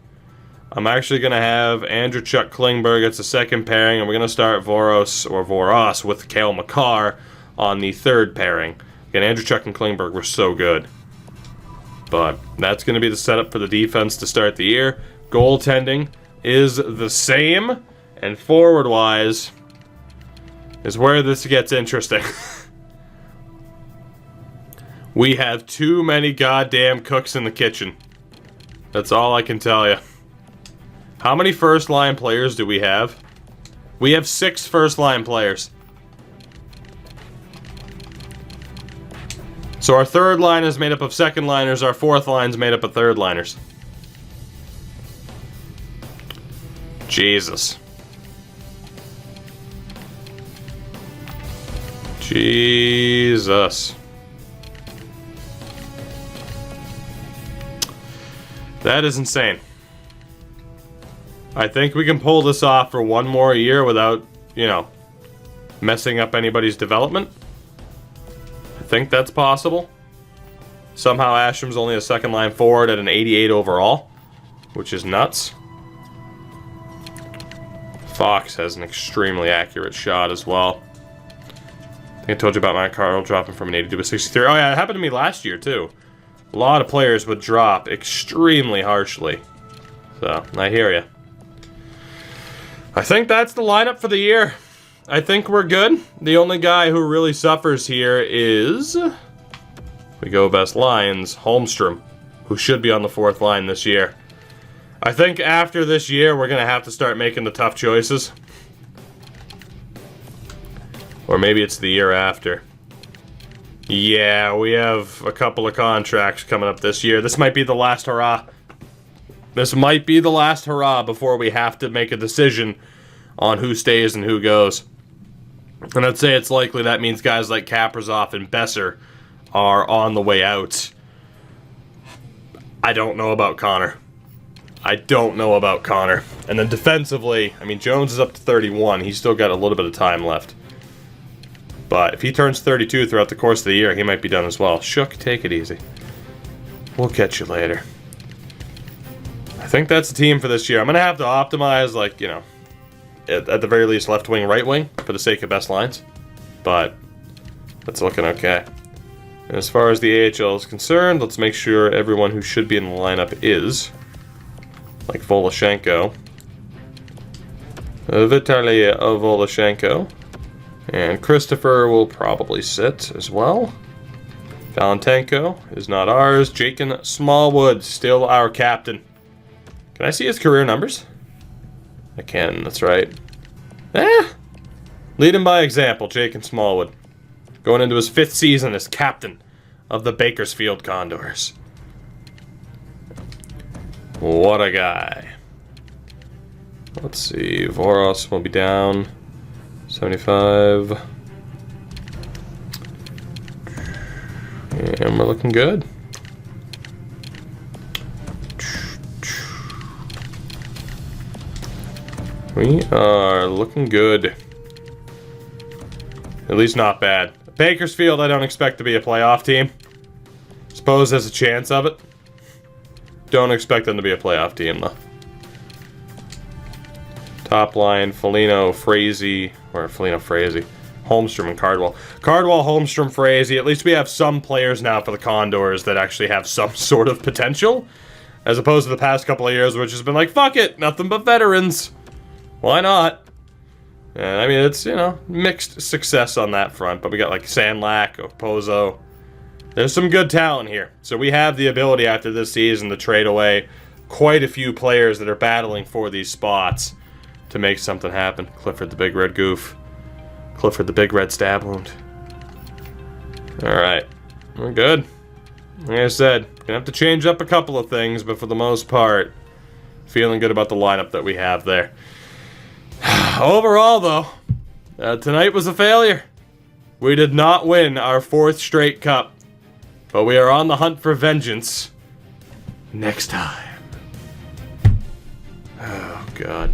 I'm actually going to have Andrew Chuck Klingberg. It's the second pairing, and we're going to start Voros with Cale Makar on the third pairing. Again, Andrew Chuck and Klingberg were so good. But that's going to be the setup for the defense to start the year. Goaltending is the same, and forward-wise is where this gets interesting. We have too many goddamn cooks in the kitchen. That's all I can tell you. How many first-line players do we have? We have 6 first-line players. So our third line is made up of second liners, our fourth line is made up of third liners. Jesus. Jesus. That is insane. I think we can pull this off for one more year without, messing up anybody's development. I think that's possible. Somehow Asham's only a second line forward at an 88 overall, which is nuts. Fox has an extremely accurate shot as well. I think I told you about my Carl dropping from an 80 to a 63. Oh yeah, it happened to me last year too. A lot of players would drop extremely harshly. So, I hear you. I think that's the lineup for the year. I think we're good. The only guy who really suffers here is, we go best lines, Holmstrom, who should be on the fourth line this year. I think after this year, we're going to have to start making the tough choices. Or maybe it's the year after. Yeah, we have a couple of contracts coming up this year. This might be the last hurrah. This might be the last hurrah before we have to make a decision on who stays and who goes. And I'd say it's likely that means guys like Kaprizov and Besser are on the way out. I don't know about Connor. And then defensively, I mean, Jones is up to 31. He's still got a little bit of time left. But if he turns 32 throughout the course of the year, he might be done as well. Shook, take it easy. We'll catch you later. I think that's the team for this year. I'm going to have to optimize, at the very least, left wing, right wing, for the sake of best lines. But that's looking okay. And as far as the AHL is concerned, let's make sure everyone who should be in the lineup is. Like Voloshenko. Vitaly Voloshenko. And Christopher will probably sit as well. Valentenko is not ours. Jacob Smallwood, still our captain. Can I see his career numbers? I can, that's right. Lead him by example, Jacob Smallwood. Going into his 5th season as captain of the Bakersfield Condors. What a guy. Let's see, Voros will be down. 75. And we're looking good. We are looking good. At least not bad. Bakersfield, I don't expect to be a playoff team. Suppose there's a chance of it. Don't expect them to be a playoff team, though. Top line, Foligno, Frazee, Holmstrom, and Cardwell. Cardwell, Holmstrom, Frazee. At least we have some players now for the Condors that actually have some sort of potential. As opposed to the past couple of years, which has been like, fuck it, nothing but veterans. Why not? And I mean, it's, mixed success on that front. But we got like Sandlak, Opozo. There's some good talent here. So we have the ability after this season to trade away quite a few players that are battling for these spots to make something happen. Clifford the Big Red Goof. Clifford the Big Red Stab Wound. Alright. We're good. Like I said, gonna have to change up a couple of things, but for the most part, feeling good about the lineup that we have there. Overall, though, Tonight was a failure. We did not win our 4th straight cup, but we are on the hunt for vengeance next time. Oh, God.